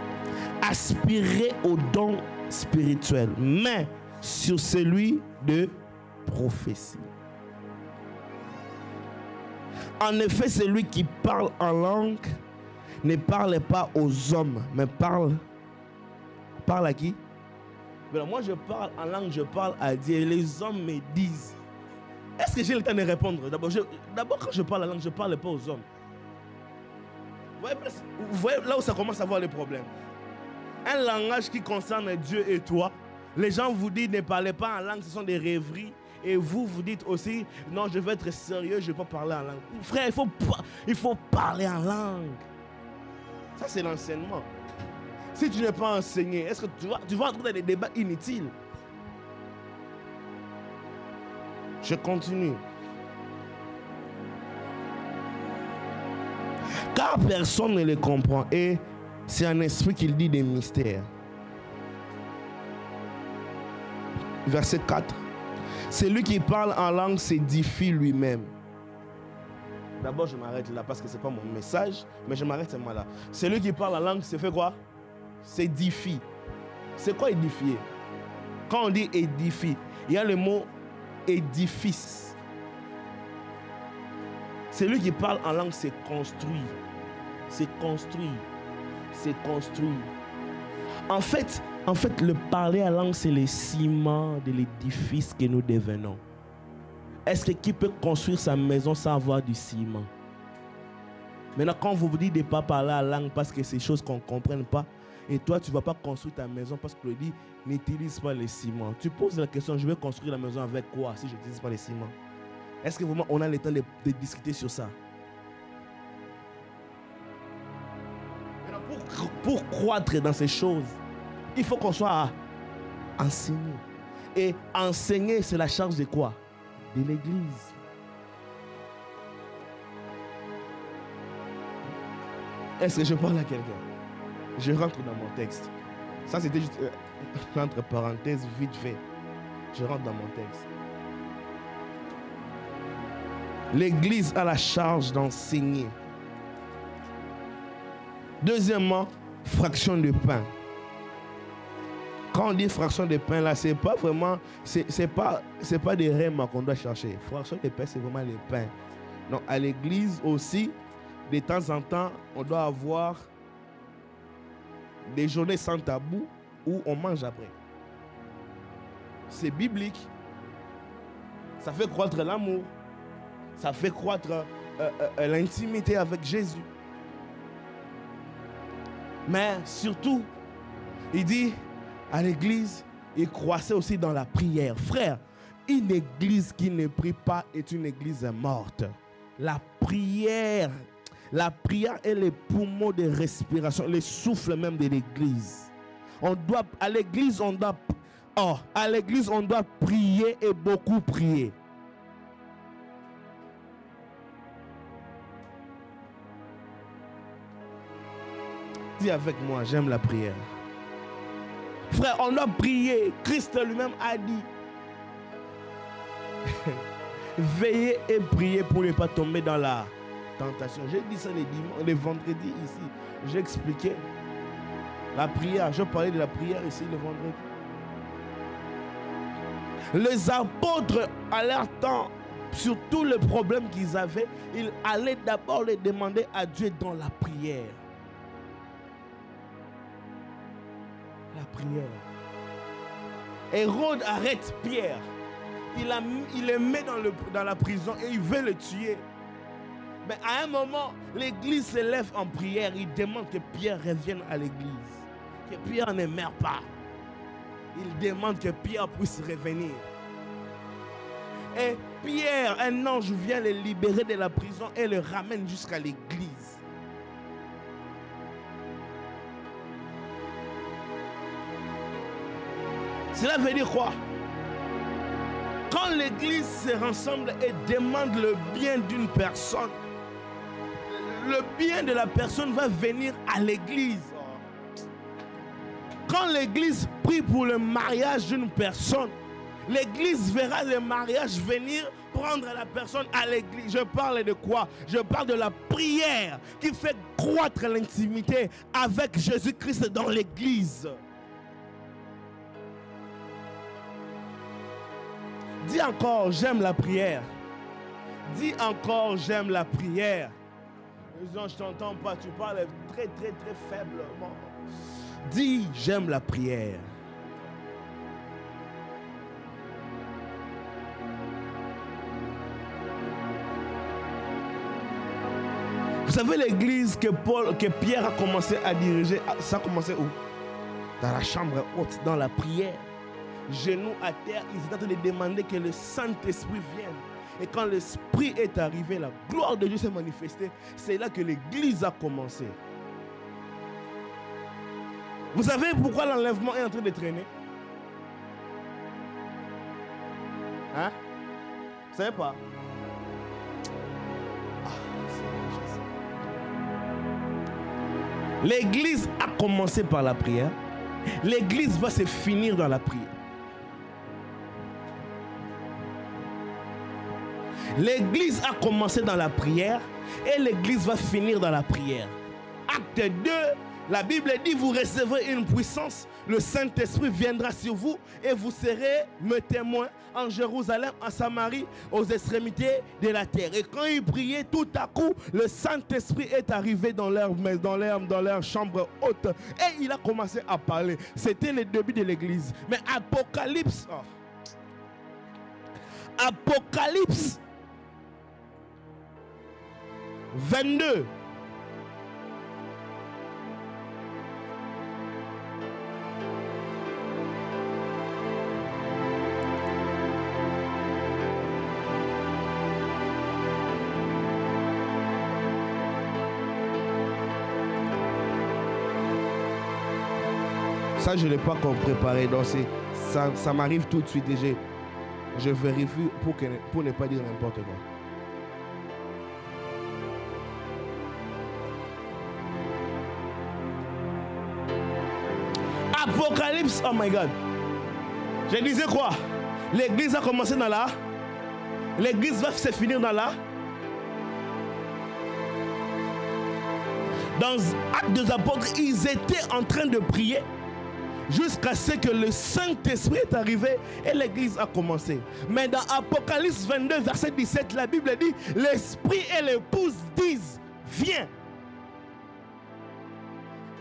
aspirez aux dons spirituels, mais sur celui de prophétie. En effet, celui qui parle en langue ne parle pas aux hommes, mais parle à qui? Alors moi, je parle en langue, je parle à Dieu. Les hommes me disent. Est-ce que j'ai le temps de répondre? D'abord, quand je parle en langue, je ne parle pas aux hommes. Vous voyez là où ça commence à avoir les problèmes. Un langage qui concerne Dieu et toi, les gens vous disent ne parlez pas en langue, ce sont des rêveries. Et vous dites aussi, non, je veux être sérieux, je ne vais pas parler en langue. Frère, il faut parler en langue. Ça, c'est l'enseignement. Si tu n'es pas enseigné, est-ce que tu vas entrer dans des débats inutiles? Je continue. Car personne ne les comprend. Et c'est un esprit qui dit des mystères. Verset 4. Celui qui parle en langue s'édifie lui-même. D'abord, je m'arrête là parce que ce n'est pas mon message, mais je m'arrête seulement là. Celui qui parle en langue, c'est fait quoi? S'édifie. C'est quoi édifier? Quand on dit édifie, il y a le mot édifice. Celui qui parle en langue, c'est construit. C'est construit. C'est construit. En fait, le parler en langue, c'est le ciment de l'édifice que nous devenons. Est-ce que qui peut construire sa maison sans avoir du ciment? Maintenant, quand vous vous dites de ne pas parler en langue parce que c'est des choses qu'on ne comprenne pas, et toi, tu ne vas pas construire ta maison parce que le dit, n'utilise pas le ciment. Tu poses la question, je vais construire la maison avec quoi si je n'utilise pas le ciment? Est-ce que vraiment on a le temps de discuter sur ça? Pour croître dans ces choses, il faut qu'on soit enseigné. Et enseigner, c'est la charge de quoi? De l'Église. Est-ce que je parle à quelqu'un? Je rentre dans mon texte. Ça, c'était juste entre parenthèses, vite fait. Je rentre dans mon texte. L'Église a la charge d'enseigner. Deuxièmement, fraction de pain. Quand on dit fraction de pain, là, c'est pas vraiment, c'est pas des rèmes qu'on doit chercher. Fraction de pain, c'est vraiment le pain. Donc, à l'église aussi, de temps en temps, on doit avoir des journées sans tabou où on mange après. C'est biblique. Ça fait croître l'amour. Ça fait croître l'intimité avec Jésus. Mais surtout, il dit à l'église, il croissait aussi dans la prière. Frère, une église qui ne prie pas est une église morte. La prière est le poumon de respiration, le souffle même de l'église. À l'église, on doit prier et beaucoup prier. Dis avec moi, j'aime la prière. Frère, on doit prier. Christ lui-même a dit veillez et priez pour ne pas tomber dans la tentation. J'ai dit ça les vendredis ici. J'ai expliqué la prière. Je parlais de la prière ici le vendredi. Les apôtres, à leur temps, sur tous les problèmes qu'ils avaient, ils allaient d'abord les demander à Dieu dans la prière. La prière. Hérode arrête Pierre. Il le met dans la prison et il veut le tuer. Mais à un moment, l'église se lève en prière. Il demande que Pierre revienne à l'église. Que Pierre ne meure pas. Il demande que Pierre puisse revenir. Et Pierre, un ange vient le libérer de la prison et le ramène jusqu'à l'église. Cela veut dire quoi? Quand l'église se rassemble et demande le bien d'une personne, le bien de la personne va venir à l'église. Quand l'église prie pour le mariage d'une personne, l'église verra le mariage venir prendre la personne à l'église. Je parle de quoi? Je parle de la prière qui fait croître l'intimité avec Jésus-Christ dans l'église. Dis encore, j'aime la prière. Dis encore, j'aime la prière. Non, je t'entends pas, tu parles très faiblement. Dis, j'aime la prière. Vous savez l'église que Pierre a commencé à diriger, ça a commencé où? Dans la chambre haute, dans la prière. Genoux à terre, ils étaient en train de demander que le Saint-Esprit vienne. Et quand l'Esprit est arrivé, la gloire de Dieu s'est manifestée. C'est là que l'église a commencé. Vous savez pourquoi l'enlèvement est en train de traîner? Hein? Vous savez pas? L'église a commencé par la prière. L'église va se finir dans la prière. L'église a commencé dans la prière et l'église va finir dans la prière. Acte 2, la Bible dit, vous recevrez une puissance, le Saint-Esprit viendra sur vous et vous serez mes témoins en Jérusalem, en Samarie, aux extrémités de la terre. Et quand ils priaient, tout à coup, le Saint-Esprit est arrivé dans leur chambre haute et il a commencé à parler. C'était le début de l'église. Mais Apocalypse 22. Ça, je ne l'ai pas préparé. Donc ça m'arrive tout de suite et je vérifie pour ne pas dire n'importe quoi. Apocalypse, oh my God. Je disais quoi? L'église a commencé dans là. L'église va se finir dans là. Dans Actes des Apôtres, ils étaient en train de prier jusqu'à ce que le Saint-Esprit est arrivé et l'église a commencé. Mais dans Apocalypse 22, verset 17, la Bible dit, l'Esprit et l'épouse disent, viens.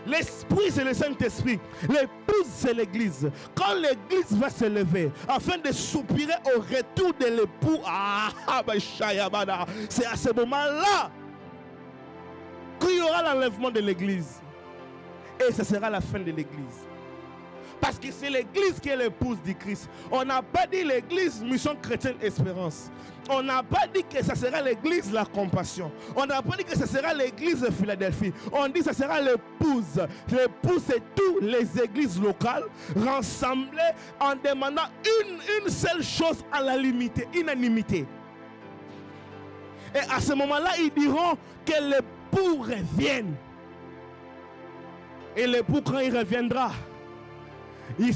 L'Esprit, c'est le Saint-Esprit. L'épouse, c'est l'Église. Quand l'Église va se lever, afin de soupirer au retour de l'époux, c'est à ce moment-là qu'il y aura l'enlèvement de l'Église. Et ce sera la fin de l'Église. Parce que c'est l'Église qui est l'épouse du Christ. On n'a pas dit l'Église Mission Chrétienne Espérance. On n'a pas dit que ça sera l'Église La Compassion. On n'a pas dit que ça sera l'Église de Philadelphie. On dit que ça sera l'épouse. L'épouse, c'est toutes les églises locales rassemblées en demandant une seule chose à la unanimité. Et à ce moment-là, ils diront que l'époux revienne. Et l'époux, quand il reviendra, il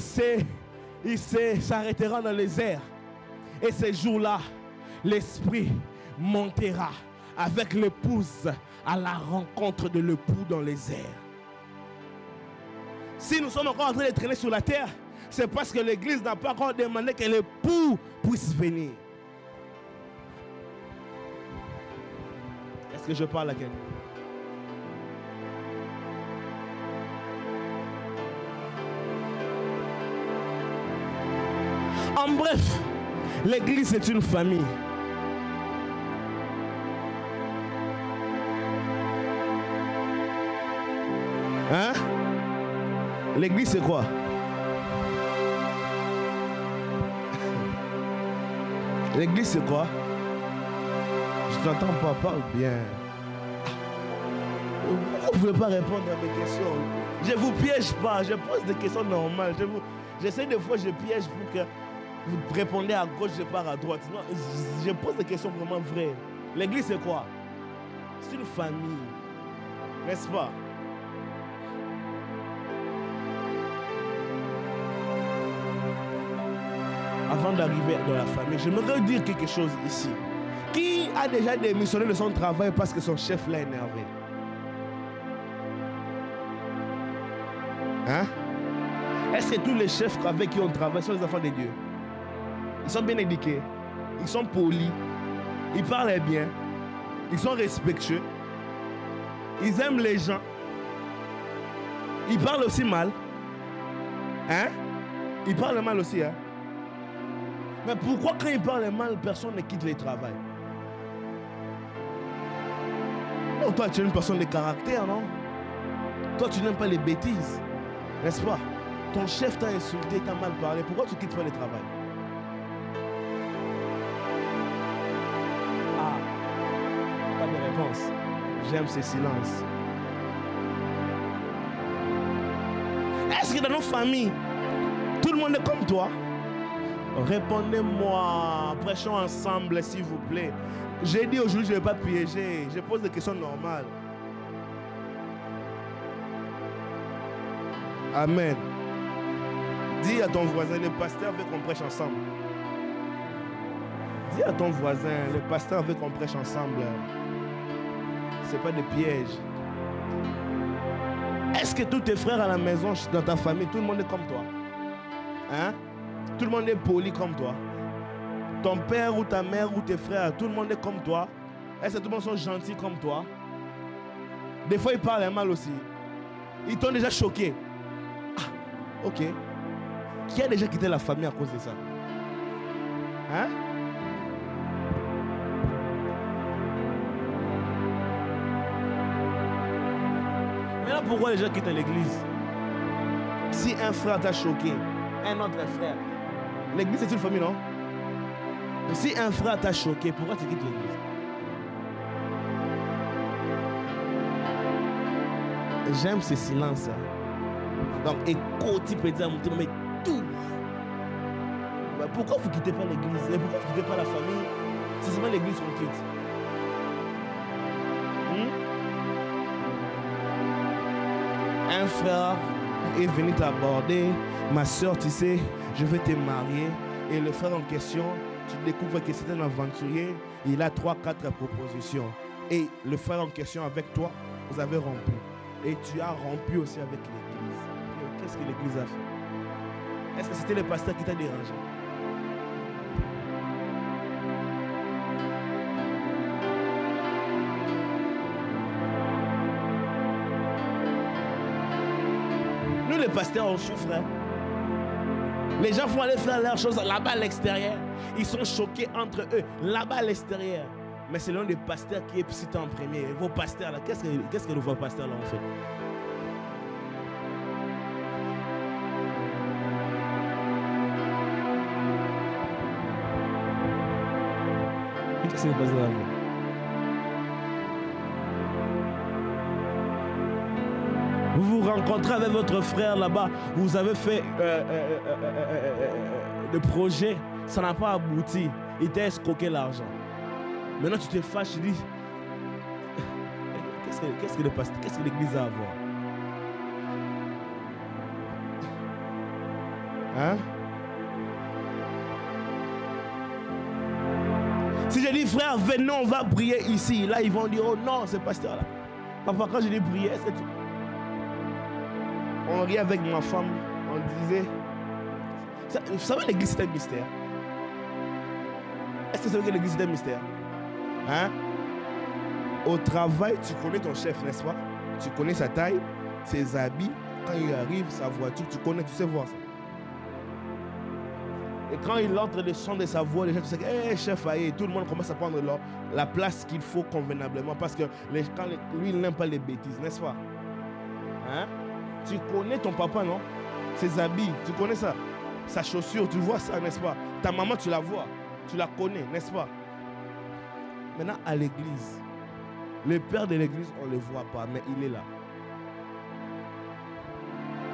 s'arrêtera dans les airs. Et ce jour-là, l'Esprit montera avec l'épouse à la rencontre de l'époux dans les airs. Si nous sommes encore en train de traîner sur la terre, c'est parce que l'Église n'a pas encore demandé que l'époux puisse venir. Est-ce que je parle à quelqu'un? En bref, l'Église est une famille. Hein? L'église, c'est quoi? L'église, c'est quoi? Je t'entends pas, parle bien. Vous ne pouvez pas répondre à mes questions. Je ne vous piège pas, je pose des questions normales. J'essaie des fois, je piège pour que vous répondez à gauche, je pars à droite. Non, je pose des questions vraiment vraies. L'église, c'est quoi? C'est une famille, n'est-ce pas? Avant d'arriver dans la famille, j'aimerais dire quelque chose ici. Qui a déjà démissionné de son travail parce que son chef l'a énervé? Hein? Est-ce que tous les chefs avec qui on travaille sont les enfants de Dieu? Ils sont bien éduqués, ils sont polis, ils parlent bien, ils sont respectueux, ils aiment les gens, ils parlent aussi mal. Hein? Ils parlent mal aussi, hein? Mais pourquoi quand ils parlent mal, personne ne quitte le travail? Oh, toi, tu es une personne de caractère, non? Toi, tu n'aimes pas les bêtises, n'est-ce pas? Ton chef t'a insulté, t'a mal parlé. Pourquoi tu quittes pas le travail? Ah, pas de réponse. J'aime ces silences. Est-ce que dans nos familles, tout le monde est comme toi? Répondez-moi, prêchons ensemble s'il vous plaît. J'ai dit aujourd'hui, je ne vais pas piéger, je pose des questions normales. Amen. Dis à ton voisin, le pasteur veut qu'on prêche ensemble. Dis à ton voisin, le pasteur veut qu'on prêche ensemble. Ce n'est pas des pièges. Est-ce que tous tes frères à la maison, dans ta famille, tout le monde est comme toi? Hein? Tout le monde est poli comme toi. Ton père ou ta mère ou tes frères, tout le monde est comme toi. Est-ce que tout le monde sont gentils comme toi? Des fois, ils parlent mal aussi. Ils t'ont déjà choqué. Ah, ok. Qui a déjà quitté la famille à cause de ça? Hein? Maintenant, pourquoi les gens quittent l'église? Si un frère t'a choqué, un autre frère, l'église c'est une famille, non? Mais si un frère t'a choqué, pourquoi tu quittes l'église? J'aime ce silence. Donc, écoute, tu peux dire à mon tour, mais tout. Pourquoi vous ne quittez pas l'église? Et pourquoi vous ne quittez pas la famille? C'est seulement l'église qu'on quitte. Un frère est venu t'aborder. Ma soeur, tu sais, je vais te marier. Et le frère en question, tu découvres que c'est un aventurier. Il a 3-4 propositions. Et le frère en question avec toi, vous avez rompu. Et tu as rompu aussi avec l'église. Qu'est-ce que l'église a fait? Est-ce que c'était le pasteur qui t'a dérangé? Nous, les pasteurs, on souffre. Hein? Les gens vont aller faire leurs choses là-bas à l'extérieur. Ils sont choqués entre eux, là-bas à l'extérieur. Mais c'est l'un des pasteurs qui est cité en premier. Vos pasteurs là, qu'est-ce que vos pasteurs là ont fait? Qu'est-ce que le pasteur a fait? Vous vous rencontrez avec votre frère là-bas, vous avez fait le projet, ça n'a pas abouti, il t'a escroqué l'argent. Maintenant tu te fâches, tu dis, qu'est-ce que l'église a à voir? Hein? Si je dis frère, venez, on va prier ici, là ils vont dire, oh non, c'est pasteur là. Papa, quand je dis prier, est-ce que tu... On riait avec ma femme, on disait... Vous savez, l'église c'est un mystère. Est-ce que vous savez que l'église c'est un mystère? Hein? Au travail, tu connais ton chef, n'est-ce pas? Tu connais sa taille, ses habits, quand il arrive, sa voiture, tu connais, tu sais voir ça. Et quand il entre le son de sa voix, les gens, tu sais que, hey, chef, aïe, tout le monde commence à prendre la place qu'il faut convenablement parce que lui, il n'aime pas les bêtises, n'est-ce pas? Hein? Tu connais ton papa, non? Ses habits, tu connais ça? Sa chaussure, tu vois ça, n'est-ce pas? Ta maman, tu la vois, tu la connais, n'est-ce pas? Maintenant, à l'église, le père de l'église, on ne le voit pas, mais il est là.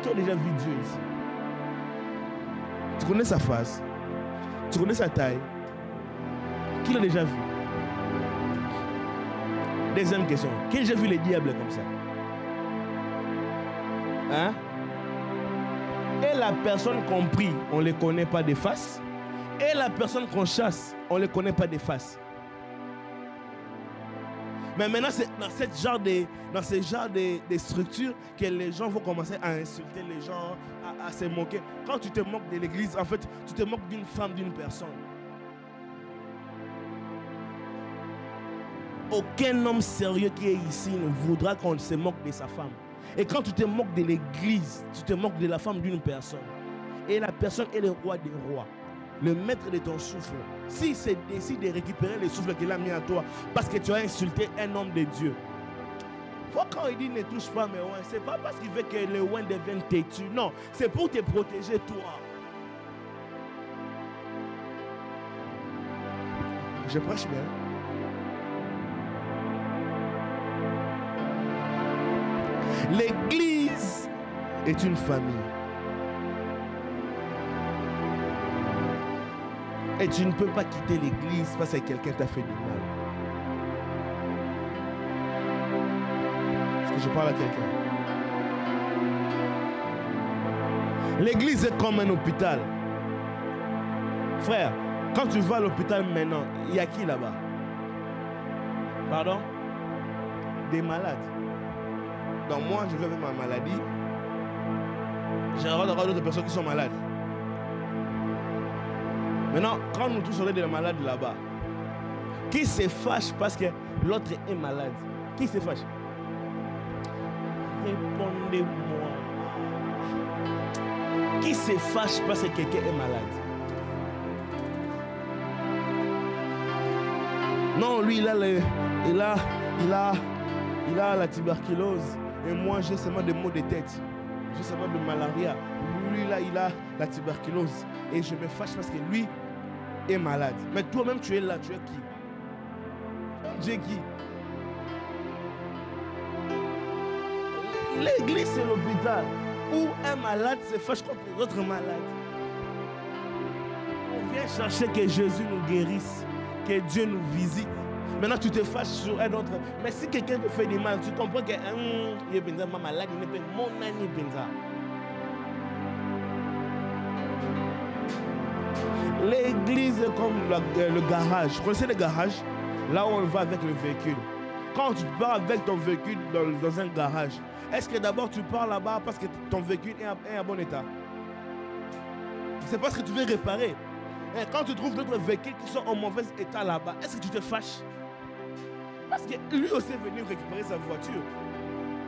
Tu as déjà vu Dieu ici? Tu connais sa face? Tu connais sa taille? Qui l'a déjà vu? Deuxième question. Qui a déjà vu les diables comme ça? Hein? Et la personne qu'on prie, on ne les connaît pas de face. Et la personne qu'on chasse, on ne les connaît pas de face. Mais maintenant, c'est dans ce genre de structure que les gens vont commencer à insulter les gens, à se moquer. Quand tu te moques de l'église, en fait, tu te moques d'une femme, d'une personne. Aucun homme sérieux qui est ici ne voudra qu'on se moque de sa femme. Et quand tu te moques de l'église, tu te moques de la femme d'une personne. Et la personne est le roi des rois, le maître de ton souffle. Si c'est décide de récupérer le souffle qu'il a mis à toi parce que tu as insulté un homme de Dieu. Quand il dit ne touche pas mes oins, ce n'est pas parce qu'il veut que les oins deviennent têtus. Non, c'est pour te protéger toi. Je prêche bien. L'église est une famille. Et tu ne peux pas quitter l'église parce que quelqu'un t'a fait du mal. Est-ce que je parle à quelqu'un? L'église est comme un hôpital. Frère, quand tu vas à l'hôpital maintenant, il y a qui là-bas? Pardon? Des malades. Donc moi, je vais avec ma maladie. J'ai le droit d'avoir d'autres personnes qui sont malades. Maintenant, quand nous tous on est des malades là-bas, qui se fâche parce que l'autre est malade? Qui se fâche? Répondez-moi. Qui se fâche parce que quelqu'un est malade? Non, lui, il a la tuberculose. Et moi, j'ai seulement des maux de tête. J'ai seulement de malaria. Lui, là, il a la tuberculose. Et je me fâche parce que lui est malade. Mais toi-même, tu es là. Tu es qui? Tu es qui? L'église, c'est l'hôpital où un malade se fâche contre l'autre malade. On vient chercher que Jésus nous guérisse, que Dieu nous visite. Maintenant, tu te fâches sur un autre. Mais si quelqu'un te fait du mal, tu comprends que il est ma malade, il n'est pas mon ami. L'église est comme le garage. Vous connaissez le garage? Là où on va avec le véhicule. Quand tu pars avec ton véhicule dans un garage, est-ce que d'abord tu pars là-bas parce que ton véhicule est en bon état? C'est parce que tu veux réparer. Et quand tu trouves d'autres véhicules qui sont en mauvais état là-bas, est-ce que tu te fâches? Parce que lui aussi est venu récupérer sa voiture.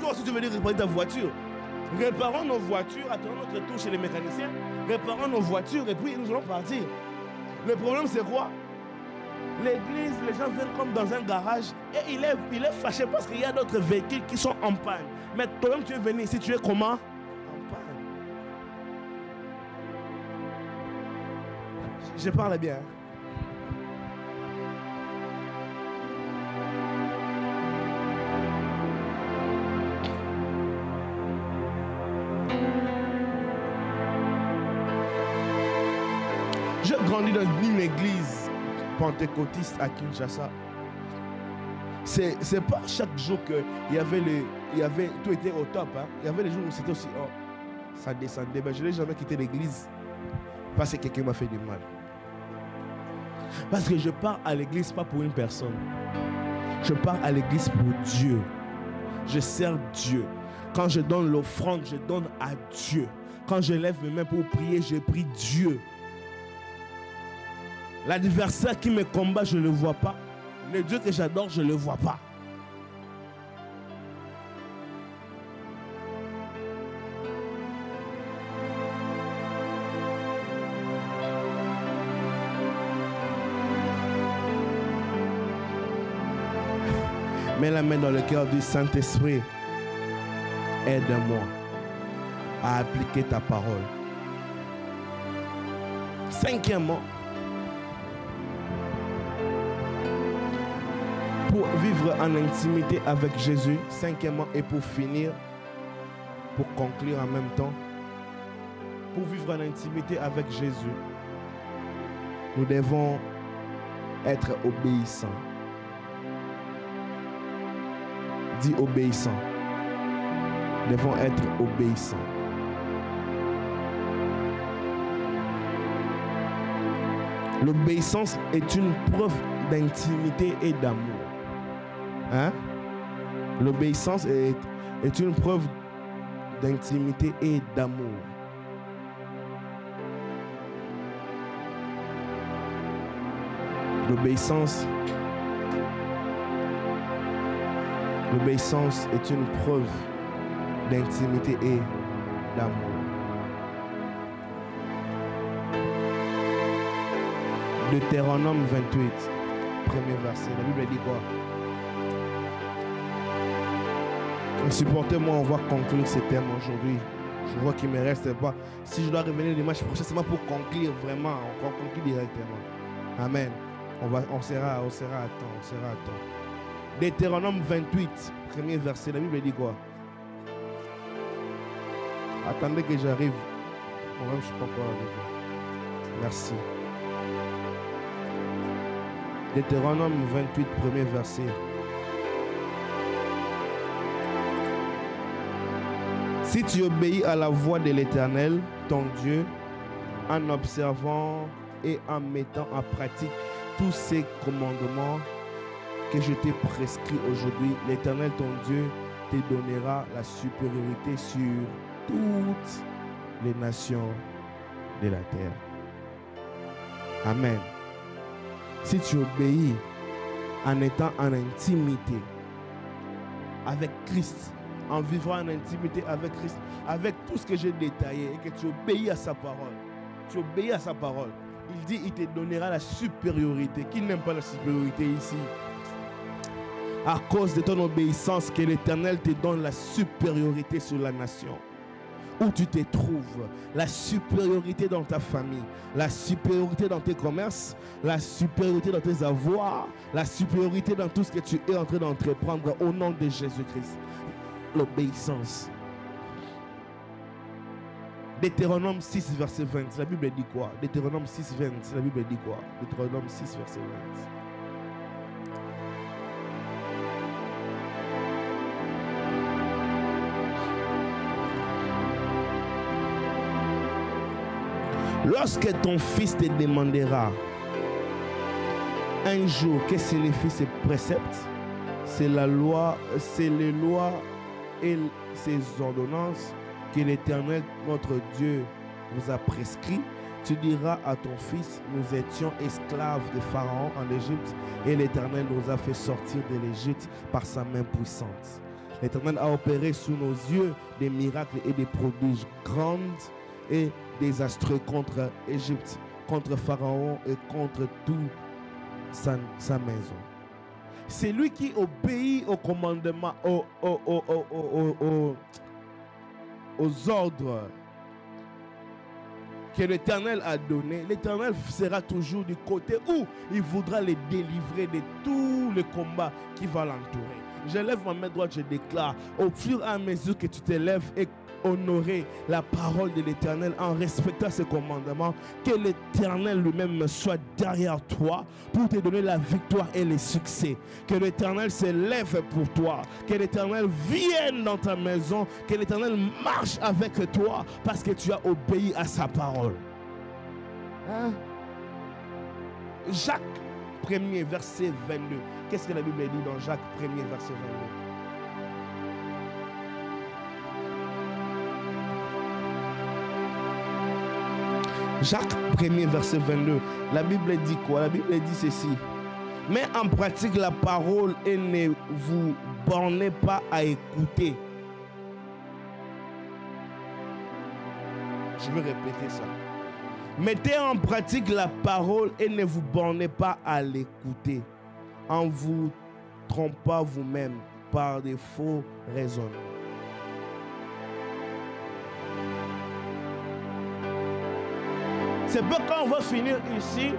Toi aussi tu es venu réparer ta voiture. Réparons nos voitures, attendons notre tour chez les mécaniciens. Réparons nos voitures et puis nous allons partir. Le problème c'est quoi? L'église, les gens viennent comme dans un garage et il est fâché parce qu'il y a d'autres véhicules qui sont en panne. Mais toi-même tu es venu ici, tu es comment? En panne. Je parle bien. J'ai grandi dans une église pentecôtiste à Kinshasa. C'est pas chaque jour qu'il y avait tout était au top. Hein. Il y avait des jours où c'était aussi ça descendait. Mais je n'ai jamais quitté l'église parce que quelqu'un m'a fait du mal. Parce que je pars à l'église pas pour une personne. Je pars à l'église pour Dieu. Je sers Dieu. Quand je donne l'offrande, je donne à Dieu. Quand je lève mes mains pour prier, je prie Dieu. L'adversaire qui me combat, je ne le vois pas. Le Dieu que j'adore, je ne le vois pas. Mets la main dans le cœur du Saint-Esprit. Aide-moi à appliquer ta parole. Cinquièmement, pour vivre en intimité avec Jésus. Cinquièmement, et pour finir, pour conclure en même temps, pour vivre en intimité avec Jésus, nous devons être obéissants. Dis obéissants. Nous devons être obéissants. L'obéissance est une preuve d'intimité et d'amour. Hein? L'obéissance est une preuve d'intimité et d'amour. L'obéissance est une preuve d'intimité et d'amour. Deutéronome 28, premier verset. La Bible dit quoi? Supportez-moi, on va conclure ce thème aujourd'hui. Je vois qu'il ne me reste pas. Si je dois revenir dimanche prochain, c'est pour conclure vraiment. On conclut directement. Amen. On sera à temps. Deutéronome 28, premier verset. La Bible dit quoi? Attendez que j'arrive. Moi-même, je ne suis pas encore arrivé. Merci. Deutéronome 28, premier verset. Si tu obéis à la voix de l'Éternel, ton Dieu, en observant et en mettant en pratique tous ces commandements que je t'ai prescrits aujourd'hui, l'Éternel, ton Dieu, te donnera la supériorité sur toutes les nations de la terre. Amen. Si tu obéis en étant en intimité avec Christ, en vivant en intimité avec Christ, avec tout ce que j'ai détaillé, et que tu obéis à sa parole, il dit, il te donnera la supériorité. Qui n'aime pas la supériorité ici? À cause de ton obéissance, que l'Éternel te donne la supériorité sur la nation où tu te trouves, la supériorité dans ta famille, la supériorité dans tes commerces, la supériorité dans tes avoirs, la supériorité dans tout ce que tu es en train d'entreprendre au nom de Jésus-Christ. L'obéissance. Deutéronome 6, verset 20. La Bible dit quoi? Deutéronome 6, 20. La Bible dit quoi? Deutéronome 6, verset 20. Lorsque ton fils te demandera un jour que signifient ces préceptes, c'est la loi, c'est les lois et ses ordonnances que l'Éternel, notre Dieu, vous a prescrit, tu diras à ton fils, nous étions esclaves de Pharaon en Égypte et l'Éternel nous a fait sortir de l'Égypte par sa main puissante. L'Éternel a opéré sous nos yeux des miracles et des prodiges grands et désastreux contre Égypte, contre Pharaon et contre toute sa maison. C'est lui qui obéit au commandement, aux ordres que l'Éternel a donnés. L'Éternel sera toujours du côté où il voudra les délivrer de tous les combats qui vont l'entourer. Je lève ma main droite, je déclare, au fur et à mesure que tu te lèves et honorer la parole de l'Éternel en respectant ses commandements, que l'Éternel lui-même soit derrière toi pour te donner la victoire et le succès. Que l'Éternel se lève pour toi, que l'Éternel vienne dans ta maison, que l'Éternel marche avec toi parce que tu as obéi à sa parole. Hein? Jacques 1er verset 22. Qu'est-ce que la Bible dit dans Jacques 1er verset 22? Jacques 1er verset 22. La Bible dit quoi? La Bible dit ceci. Mais en pratique la parole et ne vous bornez pas à écouter. Je vais répéter ça. Mettez en pratique la parole et ne vous bornez pas à l'écouter, en vous trompant vous-même par des faux raisonnements. C'est pas quand on va finir ici,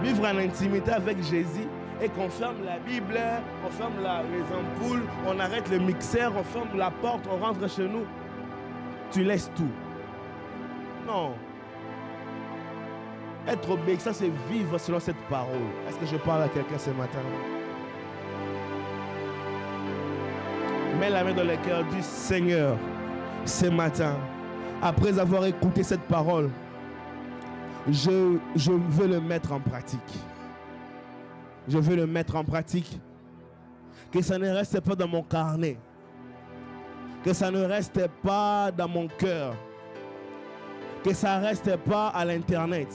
vivre en intimité avec Jésus, et qu'on ferme la Bible, on ferme les ampoules, on arrête le mixeur, on ferme la porte, on rentre chez nous. Tu laisses tout. Non. Être obéissant, c'est vivre selon cette parole. Est-ce que je parle à quelqu'un ce matin? Mets la main dans le cœur du Seigneur ce matin. Après avoir écouté cette parole, je veux le mettre en pratique. Je veux le mettre en pratique. Que ça ne reste pas dans mon carnet. Que ça ne reste pas dans mon cœur. Que ça ne reste pas à l'internet.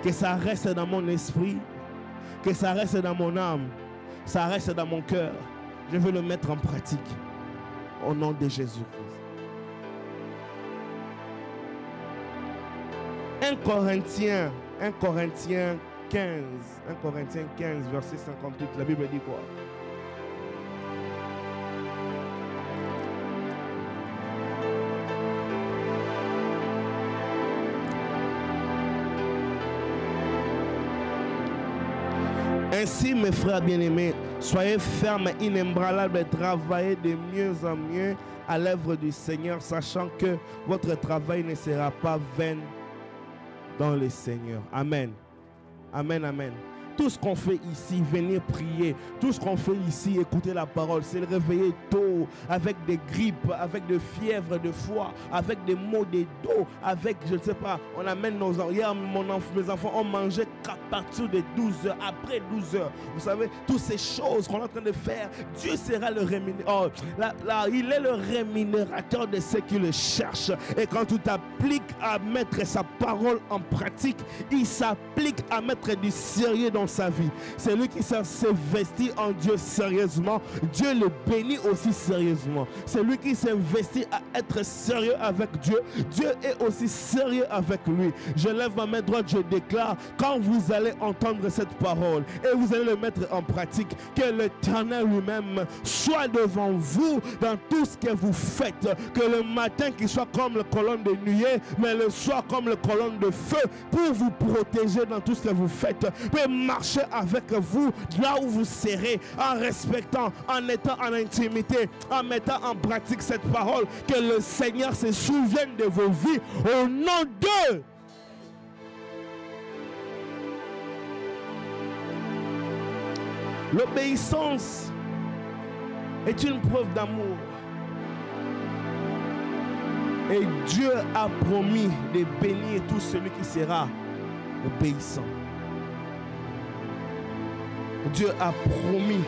Que ça reste dans mon esprit. Que ça reste dans mon âme. Ça reste dans mon cœur. Je veux le mettre en pratique. Au nom de Jésus-Christ. 1 Corinthiens 15, verset 58, la Bible dit quoi? Ainsi, mes frères bien-aimés, soyez fermes et inébranlables et travaillez de mieux en mieux à l'œuvre du Seigneur, sachant que votre travail ne sera pas vain dans le Seigneur. Amen. Amen, amen. Tout ce qu'on fait ici, venir prier. Tout ce qu'on fait ici, écouter la parole, c'est le réveiller tôt, avec des grippes, avec des fièvres de foie, avec des maux de dos, avec, je ne sais pas, on amène nos enfants. Hier, mes enfants ont mangé qu'à partir de 12 heures, après 12 heures. Vous savez, toutes ces choses qu'on est en train de faire, Dieu sera le rémunérateur. Il est le rémunérateur de ceux qui le cherchent. Et quand tu t'appliques à mettre sa parole en pratique, il s'applique à mettre du sérieux dans sa vie. C'est lui qui s'investit en Dieu sérieusement. Dieu le bénit aussi sérieusement. C'est lui qui s'investit à être sérieux avec Dieu. Dieu est aussi sérieux avec lui. Je lève ma main droite, je déclare, quand vous allez entendre cette parole et vous allez le mettre en pratique, que l'Éternel lui-même soit devant vous dans tout ce que vous faites. Que le matin qu'il soit comme le colonne de nuée, mais le soir comme le colonne de feu, pour vous protéger dans tout ce que vous faites. Mais marcher avec vous là où vous serez, en respectant, en étant en intimité, en mettant en pratique cette parole. Que le Seigneur se souvienne de vos vies au nom de l'obéissance est une preuve d'amour. Et Dieu a promis de bénir tout celui qui sera obéissant. Dieu a promis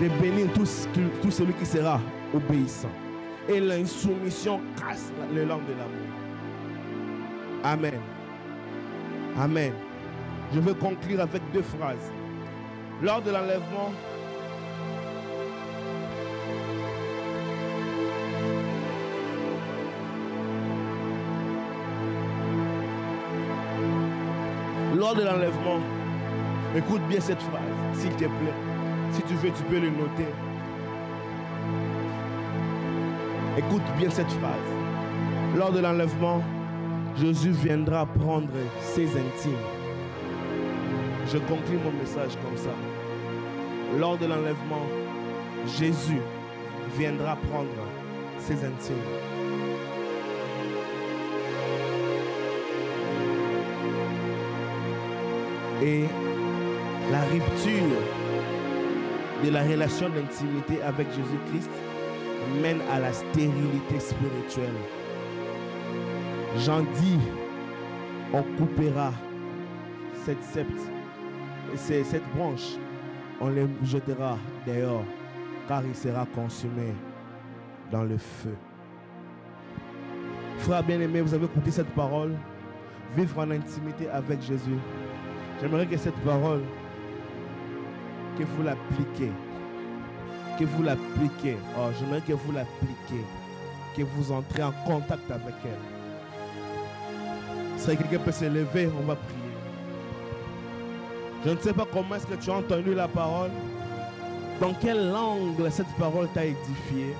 de bénir tout celui qui sera obéissant. Et l'insoumission casse le langue de l'amour. Amen. Amen. Je veux conclure avec deux phrases. Lors de l'enlèvement, écoute bien cette phrase, s'il te plaît. Si tu veux, tu peux le noter. Écoute bien cette phrase. Lors de l'enlèvement, Jésus viendra prendre ses intimes. Je conclue mon message comme ça. Lors de l'enlèvement, Jésus viendra prendre ses intimes. Et la rupture de la relation d'intimité avec Jésus-Christ mène à la stérilité spirituelle. Jean dit, on coupera cette branche, on les jettera dehors, car il sera consumé dans le feu. Frères bien-aimés, vous avez écouté cette parole, vivre en intimité avec Jésus. J'aimerais que cette parole, que vous l'appliquez. Que vous l'appliquez. Oh, j'aimerais que vous l'appliquez. Que vous entrez en contact avec elle. Si quelqu'un peut se lever, on va prier. Je ne sais pas comment est-ce que tu as entendu la parole. Dans quel angle cette parole t'a édifié?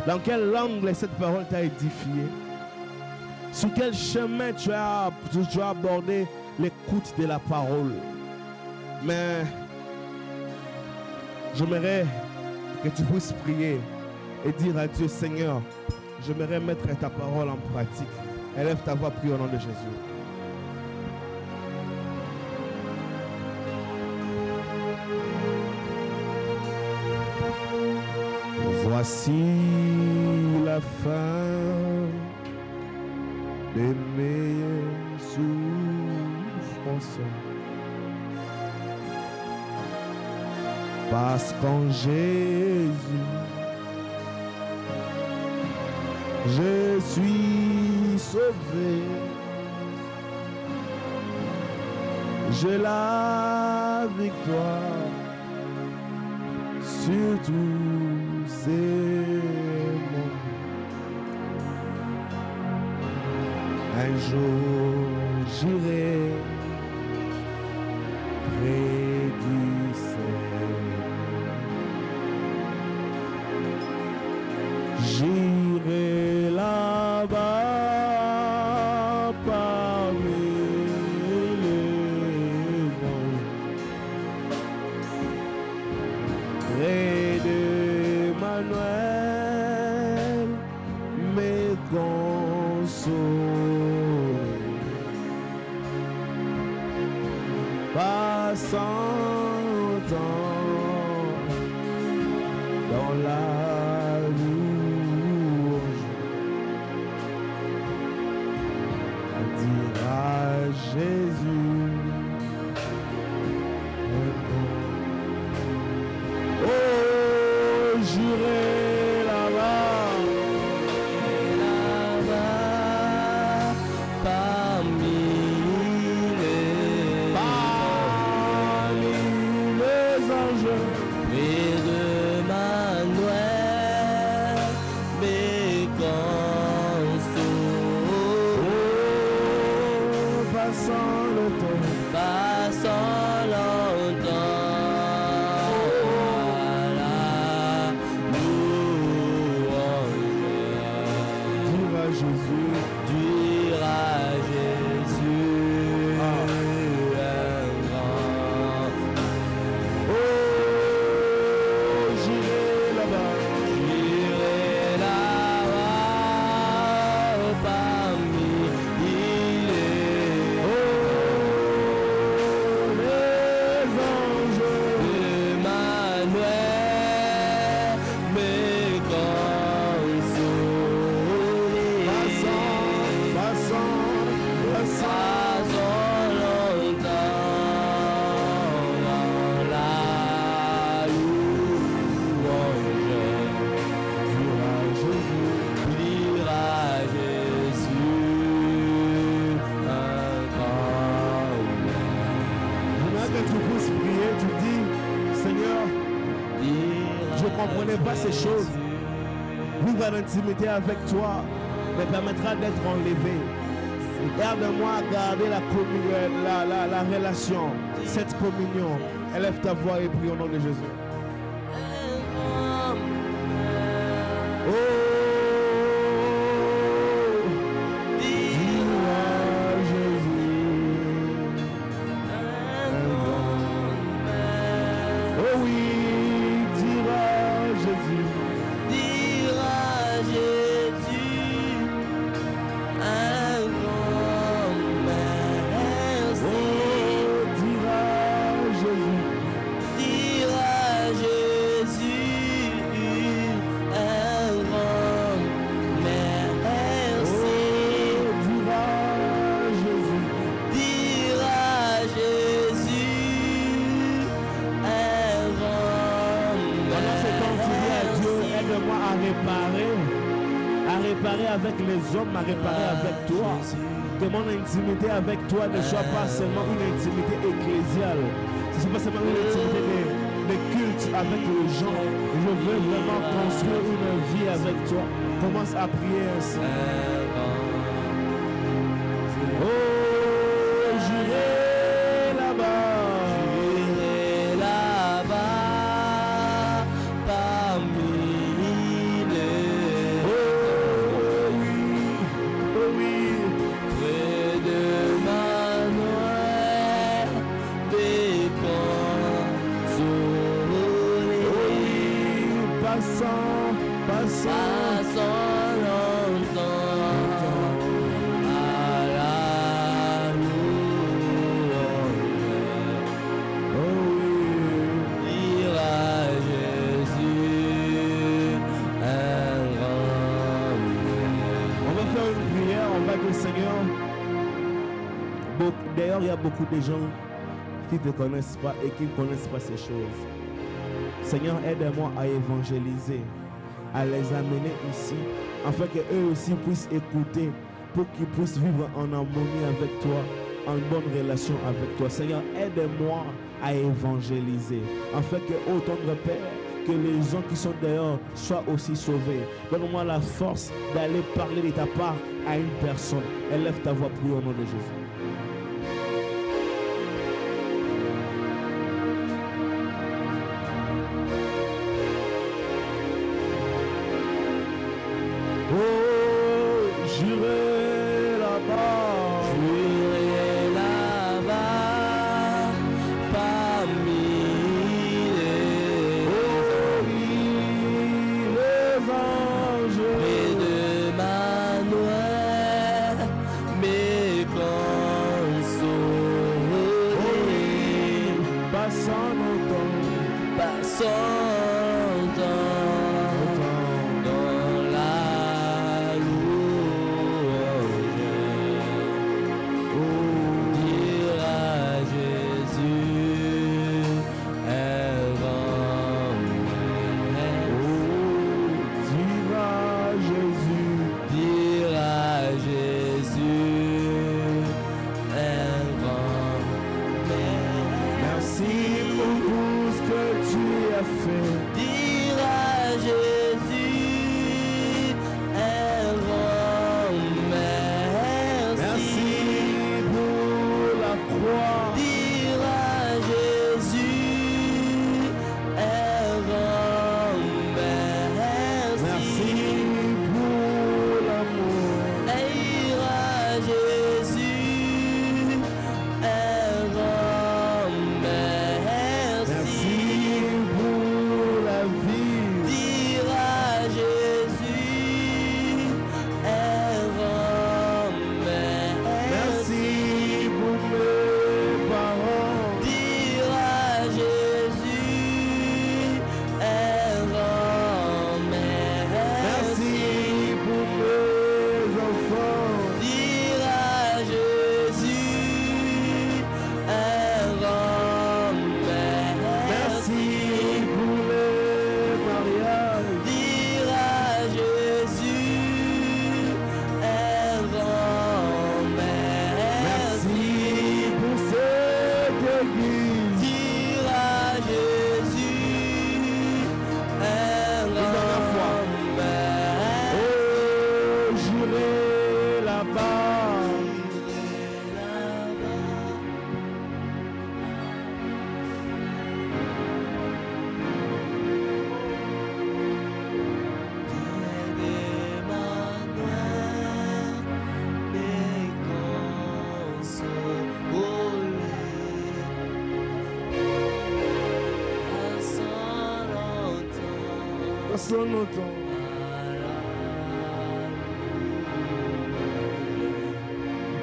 Dans quel angle cette parole t'a édifié? Sur quel chemin tu as abordé l'écoute de la parole. Mais j'aimerais que tu puisses prier et dire à Dieu, Seigneur, j'aimerais mettre ta parole en pratique. Élève ta voix, prie au nom de Jésus. Voici la fin de mes souffrances. Parce qu'en Jésus, je suis sauvé. J'ai la victoire sur tous ces mots. Un jour j'irai près du ciel. J'irai là-bas parmi les vents, près de Manuel, mes consoler. Passant dans la louange, dire à Jésus, oh, j'irai là-bas, parmi les anges, près de Manuel, mes consoles, passant le temps, à la louange, dire à Jésus, un grand. Oh, j'irai là-bas, parmi les anges d'Emmanuel, mes consolés, passant longtemps dans la louange, dire à Jésus, un grand. J'aimerais que tu puisses prier, tu dis, Seigneur, je ne comprenais pas ces choses. Vivre en intimité avec toi me permettra d'être enlevé. Aide-moi à garder la communion, la relation, cette communion. Élève ta voix et prie au nom de Jésus. Oh, dis à Jésus. Oh oui, dis à Jésus. Dire à Jésus, un grand merci. Oh, dire à Jésus. Dire à Jésus, un grand merci. Oh, dire à Jésus. Dire à Jésus, un grand merci. Pendant ce temps, tu dis à Dieu, aide-moi à réparer avec les hommes, à réparer avec toi. Que mon intimité avec toi ne soit pas seulement une intimité ecclésiale. Ce n'est pas seulement une intimité de culte avec les gens. Je veux vraiment construire une vie avec toi. Commence à prier ainsi. Oh, j'irai là-bas. Parmi les... Oh oui, D'ailleurs, il y a beaucoup de gens qui ne te connaissent pas et qui ne connaissent pas ces choses. Seigneur, aide-moi à évangéliser, à les amener ici, afin qu'eux aussi puissent écouter, pour qu'ils puissent vivre en harmonie avec toi, en bonne relation avec toi. Seigneur, aide-moi à évangéliser, afin que, ô tendre Père, que les gens qui sont dehors soient aussi sauvés. Donne-moi la force d'aller parler de ta part à une personne. Élève ta voix, prie au nom de Jésus.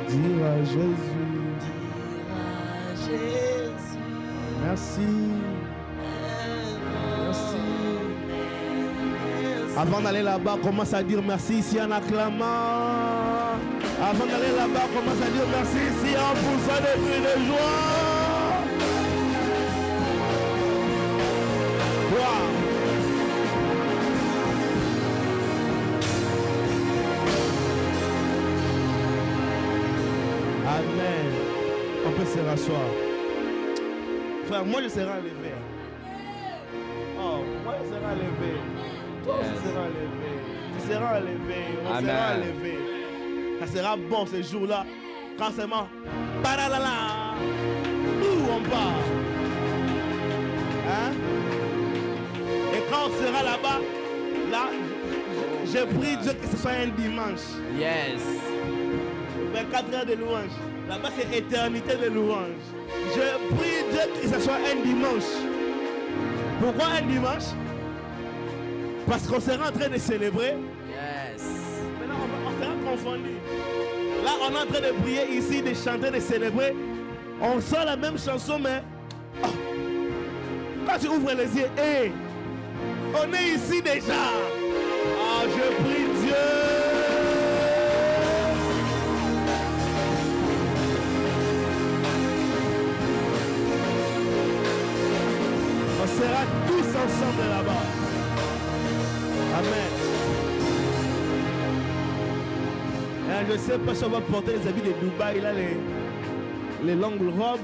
Dire à Jésus, merci, merci. Avant d'aller là-bas, commence à dire merci ici en acclamant. Avant d'aller là-bas, commence à dire merci ici en poussant des cris de joie. Wow. Amen. On peut se rasseoir. Frère, moi je serai enlevé. Oh, moi je serai enlevé. Toi aussi tu seras enlevé. Tu seras enlevé. On sera enlevé. Ça sera bon ce jour-là. Quand seulement, paralala, nous on part. Hein? Et quand on sera là-bas, là, j'ai pris Dieu que ce soit un dimanche. Yes. 24 heures de louange. Là-bas, c'est éternité de louange. Je prie Dieu que ce soit un dimanche. Pourquoi un dimanche? Parce qu'on sera en train de célébrer. Yes. Maintenant, on sera confondus. Là, on est en train de prier ici, de chanter, de célébrer. On sent la même chanson, mais oh, quand tu ouvres les yeux, hey, on est ici déjà. Ah, je prie Dieu. On sera tous ensemble là-bas. Amen. Et je ne sais pas si on va porter les habits de Dubaï, là, les longues robes,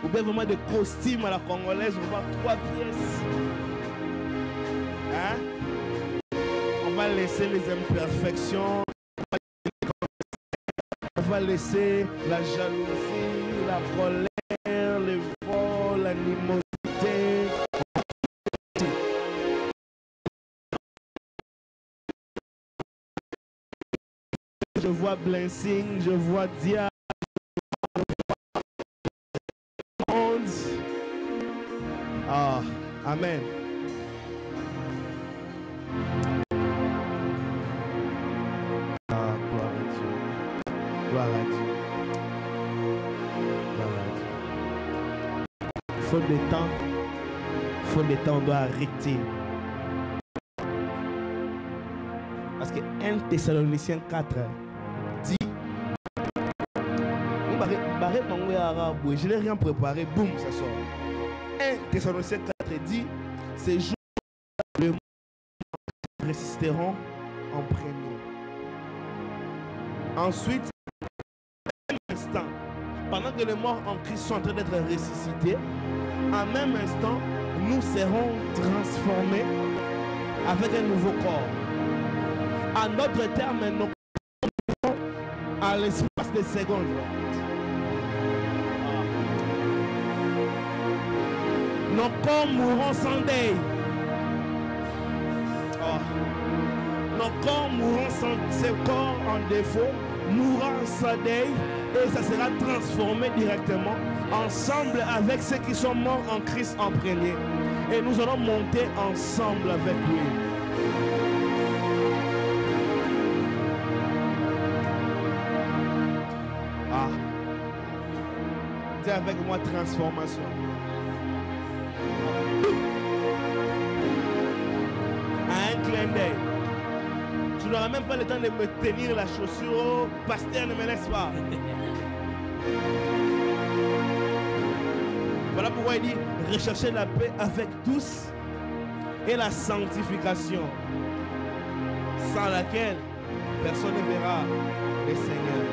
ou bien vraiment des costumes à la congolaise, on va 3 pièces. Hein? On va laisser les imperfections, on va laisser la jalousie, la colère, les vols, l'animosité. Je vois Blessing, je vois Dia. Ah, amen. Ah, gloire à Dieu. Gloire à Dieu. Gloire à Dieu. Faute de temps, on doit arrêter. Parce que 1 Thessaloniciens 4 dit, je n'ai rien préparé, boum, ça sort. 1 Thessaloniciens 4 dit, ces jours le monde résisteront en premier. Ensuite, en même instant, pendant que les morts en Christ sont en train d'être ressuscités, en même instant, nous serons transformés avec un nouveau corps. En d'autres termes, nous sommes à l'espace de secondes. Nos corps mourront sans deuil. Nos corps mourront sans ce corps en défaut, mourront sans deuil, et ça sera transformé directement ensemble avec ceux qui sont morts en Christ en premier. Et nous allons monter ensemble avec lui. Ah. Dis avec moi transformation. À un clin d'œil. Tu n'auras même pas le temps de me tenir la chaussure. Oh, pasteur, ne me laisse pas. Voilà pourquoi il dit rechercher la paix avec tous et la sanctification, sans laquelle personne ne verra le Seigneur.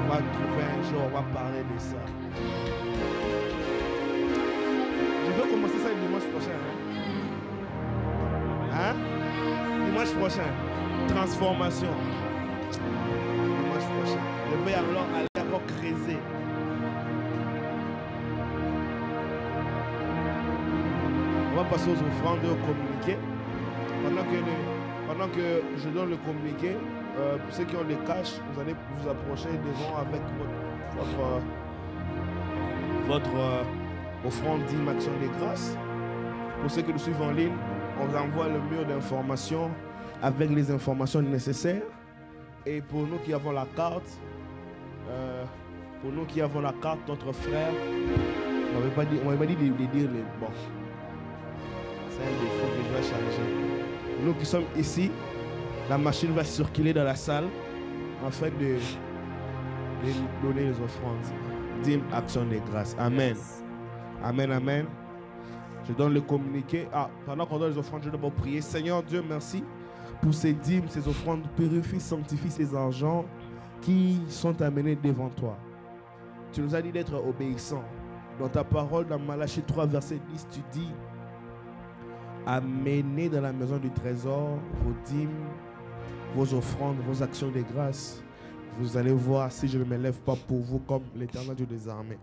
On va trouver un jour, on va parler de ça. Je veux commencer ça le dimanche prochain. Hein? Dimanche prochain. Transformation. Dimanche prochain. Je vais alors aller encore creuser. On va passer aux offrandes et au communiqué. Pendant que je donne le communiqué, pour ceux qui ont des caches, vous allez vous approcher devant avec votre offrande dîme action des grâces. Pour ceux qui nous suivent en ligne, on vous envoie le mur d'informations avec les informations nécessaires. Et pour nous qui avons la carte, notre frère, on m'avait pas dit de dire les bon. C'est un défaut que je dois changer. Nous qui sommes ici, la machine va circuler dans la salle afin de donner les offrandes. Dîme, action des grâces. Amen. Amen, amen. Je donne le communiqué. Pendant qu'on donne les offrandes, je dois prier. Seigneur Dieu, merci pour ces dîmes, ces offrandes. Purifie, sanctifie ces argents qui sont amenés devant toi. Tu nous as dit d'être obéissants. Dans ta parole, dans Malachie 3, verset 10, tu dis: amenez dans la maison du trésor vos dîmes, vos offrandes, vos actions de grâce. Vous allez voir si je ne me lève pas pour vous comme l'Éternel Dieu des armées.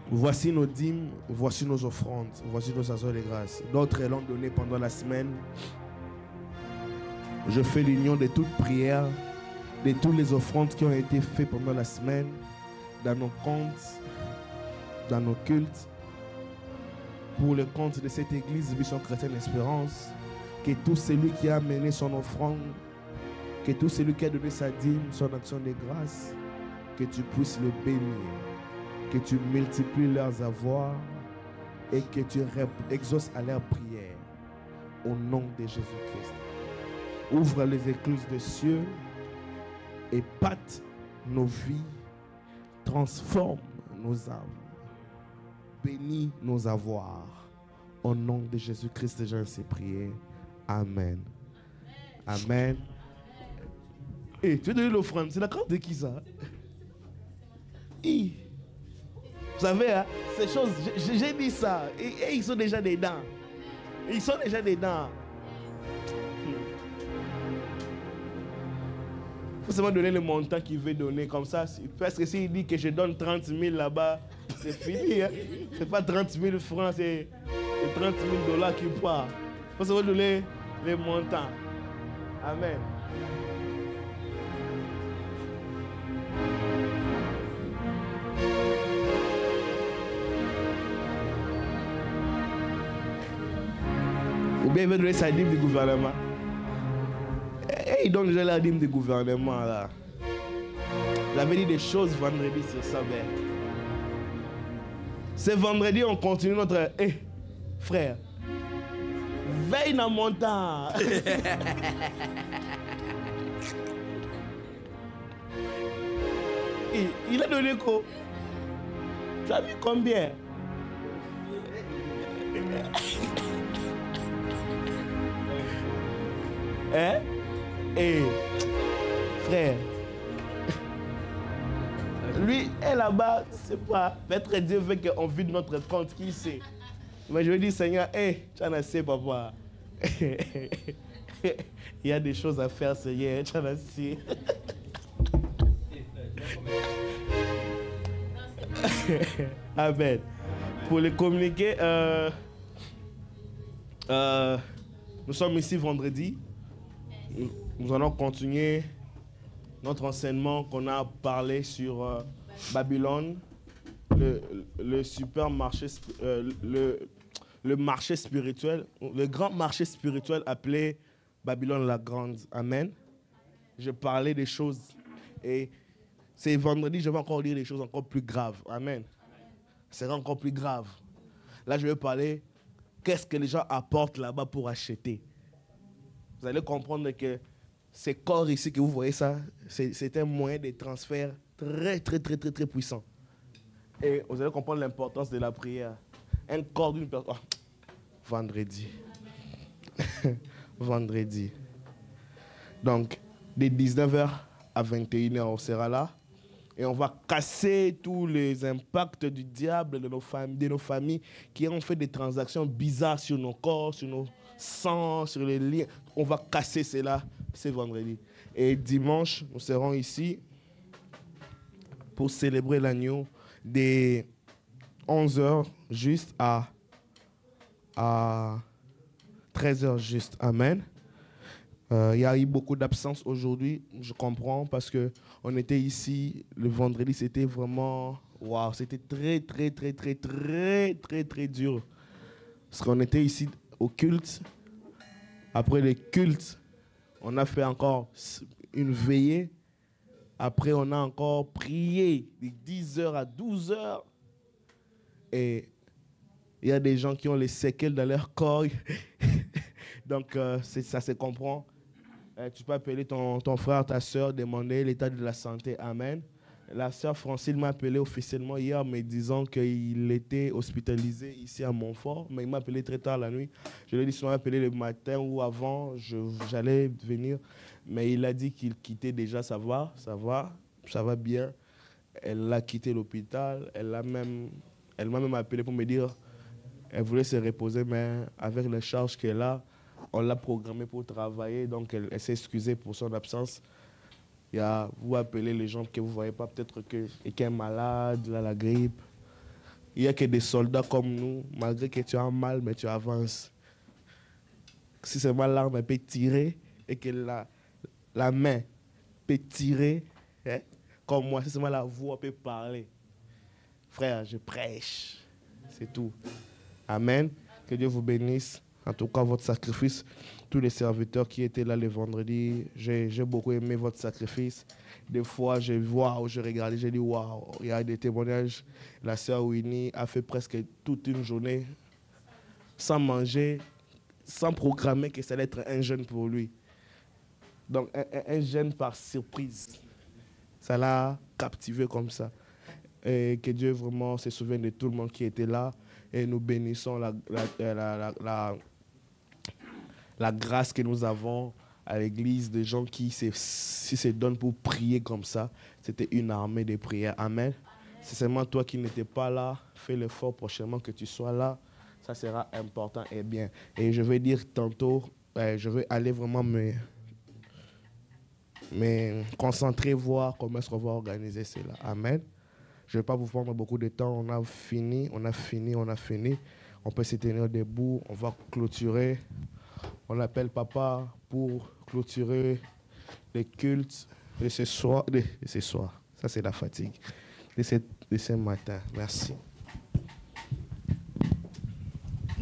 Voici nos dîmes, voici nos offrandes, voici nos actions de grâce. D'autres l'ont donné pendant la semaine. Je fais l'union de toutes prières, de toutes les offrandes qui ont été faites pendant la semaine, dans nos comptes, dans nos cultes. Pour le compte de cette église Mission Chrétienne Espérance, que tout celui qui a amené son offrande, que tout celui qui a donné sa dîme, son action de grâce, que tu puisses le bénir, que tu multiplies leurs avoirs et que tu exauces à leurs prières au nom de Jésus-Christ. Ouvre les écluses des cieux et pâte nos vies, transforme nos âmes, bénis nos avoirs. Au nom de Jésus-Christ, j'ai ainsi prié. Amen. Amen. Et tu veux donner l'offrande, c'est la carte de qui ça? Vous savez, hein, ces choses, j'ai dit ça, et ils sont déjà dedans. Ils sont déjà dedans. Il faut seulement donner le montant qu'il veut donner comme ça. Parce que s'il dit que je donne 30 000 là-bas, c'est fini. Hein? C'est pas 30 000 francs, c'est 30 000 $ qui part. Il faut seulement donner les montants. Amen. Ou bien il veut donner sa dîme du gouvernement. Et il donne déjà la dîme du gouvernement là. J'avais dit des choses vendredi sur ça, mais c'est vendredi, on continue notre... frère, veille dans mon temps. Il a donné quoi? Tu as vu combien? Hein? Frère, lui est là-bas, c'est pas. Peut-être Dieu veut qu'on vide notre compte, qui sait? Mais je lui dis, Seigneur, tu en as assez, papa. Il y a des choses à faire, Seigneur, tu en as assez. Amen. Pour les communiquer, nous sommes ici vendredi. Nous allons continuer notre enseignement qu'on a parlé sur Babylone, le supermarché, le marché spirituel, le grand marché spirituel appelé Babylone la Grande. Amen. Je parlais des choses et c'est vendredi, je vais encore dire des choses encore plus graves. Amen. C'est encore plus grave. Là, je vais parler qu'est-ce que les gens apportent là-bas pour acheter. Vous allez comprendre que ces corps ici que vous voyez ça, c'est un moyen de transfert très puissant. Et vous allez comprendre l'importance de la prière. Un corps d'une personne. Oh, vendredi. Vendredi. Donc, de 19h à 21h, on sera là. Et on va casser tous les impacts du diable de nos familles qui ont fait des transactions bizarres sur nos corps, sur nos sangs, sur les liens. On va casser cela ce vendredi. Et dimanche, nous serons ici pour célébrer l'agneau des 11h juste à 13h juste. Amen. Il y a eu beaucoup d'absence aujourd'hui, je comprends, parce qu'on était ici le vendredi, c'était vraiment, waouh, c'était très dur. Parce qu'on était ici au culte. Après le culte, on a fait encore une veillée. Après, on a encore prié de 10h à 12h. Et il y a des gens qui ont les séquelles dans leur corps. Donc, ça se comprend. Tu peux appeler ton frère, ta soeur, demander l'état de la santé. Amen. La soeur Francine m'a appelé officiellement hier me disant qu'il était hospitalisé ici à Montfort, mais il m'a appelé très tard la nuit. Je lui ai dit si on m'appelait le matin ou avant, j'allais venir. Mais il a dit qu'il quittait déjà, ça va bien. Elle a quitté l'hôpital, elle m'a même appelé pour me dire qu'elle voulait se reposer, mais avec les charges qu'elle a, on l'a programmée pour travailler, donc elle s'est excusée pour son absence. Vous appelez les gens que vous ne voyez pas, peut-être quelqu'un est malade, la grippe. Il n'y a que des soldats comme nous, malgré que tu as mal, mais tu avances. Si seulement l'arme peut tirer et que la main peut tirer, hein, comme moi, si seulement la voix peut parler. frère, je prêche. C'est tout. Amen. Que Dieu vous bénisse. En tout cas, votre sacrifice, tous les serviteurs qui étaient là le vendredi, j'ai beaucoup aimé votre sacrifice. Des fois, je regardais, j'ai dit, waouh, il y a des témoignages. La sœur Winnie a fait presque toute une journée sans manger, sans programmer que ça allait être un jeûne pour lui. Donc, un jeûne par surprise. Ça l'a captivé comme ça. Et que Dieu vraiment se souvienne de tout le monde qui était là. Et nous bénissons la grâce que nous avons à l'église, des gens qui se donnent pour prier comme ça. C'était une armée de prières. Amen. C'est seulement toi qui n'étais pas là. Fais l'effort prochainement que tu sois là. Ça sera important et bien. Et je vais dire tantôt, je vais aller vraiment me concentrer, voir comment est-ce qu'on va organiser cela. Amen. Je ne vais pas vous prendre beaucoup de temps. On a fini. On peut se tenir debout. On va clôturer. On appelle papa pour clôturer les cultes de ce soir. Ça, c'est la fatigue. De ce matin. Merci.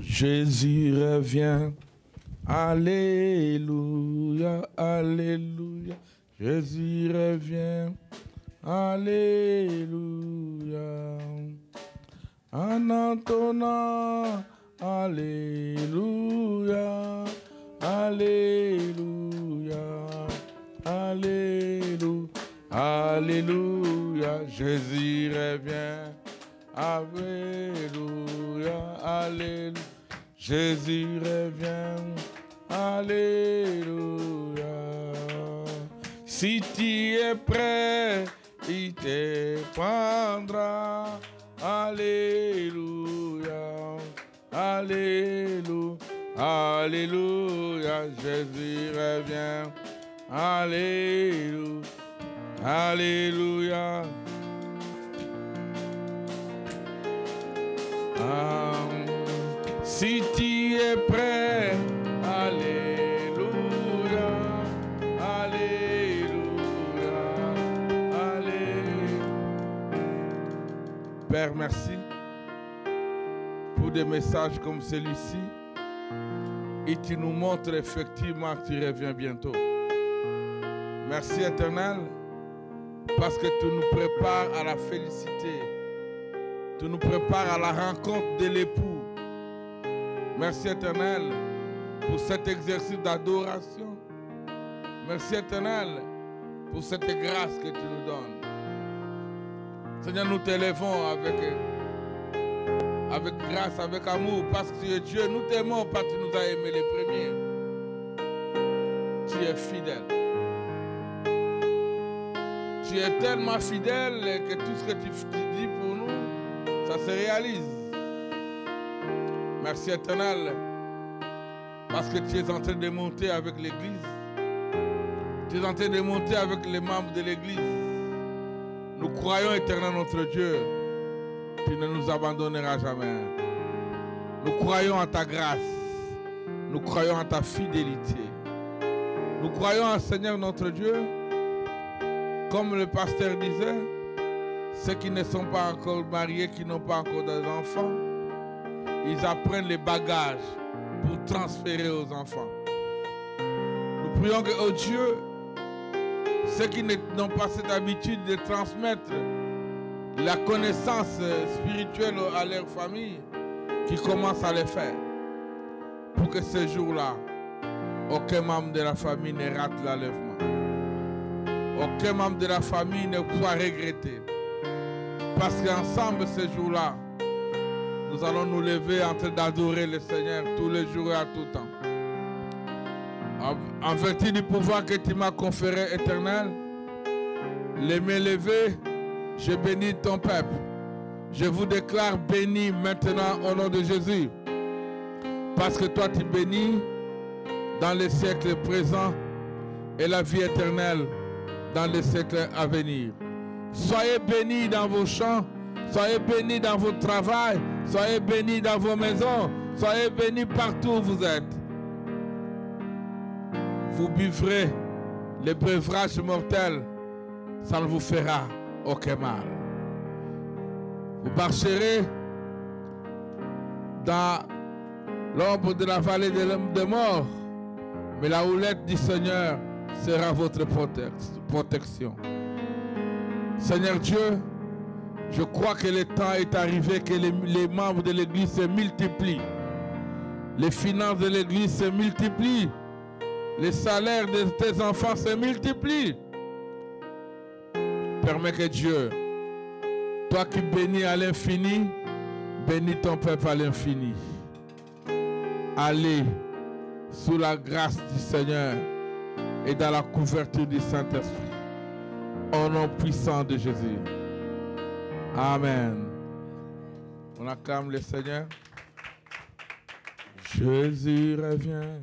Jésus revient. Alléluia, alléluia. Jésus revient. Alléluia. En entonnant, alléluia, alléluia, alléluia, alléluia. Jésus revient. Alléluia, alléluia. Jésus revient. Alléluia. Si tu es prêt, il te prendra. Alléluia, alléluia, alléluia. Jésus revient. Alléluia, alléluia. Si tu es prêt, alléluia, alléluia, alléluia. Père, merci pour des messages comme celui-ci et tu nous montres effectivement que tu reviens bientôt. Merci Éternel parce que tu nous prépares à la félicité. Tu nous prépares à la rencontre de l'époux. Merci Éternel pour cet exercice d'adoration. Merci Éternel pour cette grâce que tu nous donnes. Seigneur, nous t'élèvons avec grâce, avec amour, parce que tu es Dieu. Nous t'aimons parce que tu nous as aimés les premiers. Tu es fidèle. Tu es tellement fidèle que tout ce que tu dis pour nous, ça se réalise. Merci Éternel, parce que tu es en train de monter avec l'Église. Tu es en train de monter avec les membres de l'Église. Nous croyons, Éternel notre Dieu, tu ne nous abandonneras jamais. Nous croyons en ta grâce. Nous croyons en ta fidélité. Nous croyons en Seigneur notre Dieu, comme le pasteur disait, ceux qui ne sont pas encore mariés, qui n'ont pas encore d'enfants, ils apprennent les bagages pour transférer aux enfants. Nous prions que, oh Dieu, ceux qui n'ont pas cette habitude de transmettre la connaissance spirituelle à leur famille, qui commencent à le faire. Pour que ce jour-là, aucun membre de la famille ne rate l'enlèvement. Aucun membre de la famille ne soit regretté. Parce qu'ensemble, ce jour-là, nous allons nous lever en train d'adorer le Seigneur tous les jours et à tout temps. En vertu du pouvoir que tu m'as conféré, Éternel, les mains levées, je bénis ton peuple. Je vous déclare béni maintenant au nom de Jésus. Parce que toi tu bénis dans les siècles présents et la vie éternelle dans les siècles à venir. Soyez bénis dans vos champs, soyez bénis dans votre travail, soyez bénis dans vos maisons, soyez bénis partout où vous êtes. Vous buvrez les breuvages mortels, ça ne vous fera aucun mal. Vous marcherez dans l'ombre de la vallée de l'homme de mort, mais la houlette du Seigneur sera votre protection. Seigneur Dieu, je crois que le temps est arrivé que les membres de l'Église se multiplient. Les finances de l'Église se multiplient. Les salaires de tes enfants se multiplient. Permets que Dieu, toi qui bénis à l'infini, bénis ton peuple à l'infini. Allez sous la grâce du Seigneur et dans la couverture du Saint-Esprit. Au nom puissant de Jésus. Amen. On acclame le Seigneur. Jésus revient.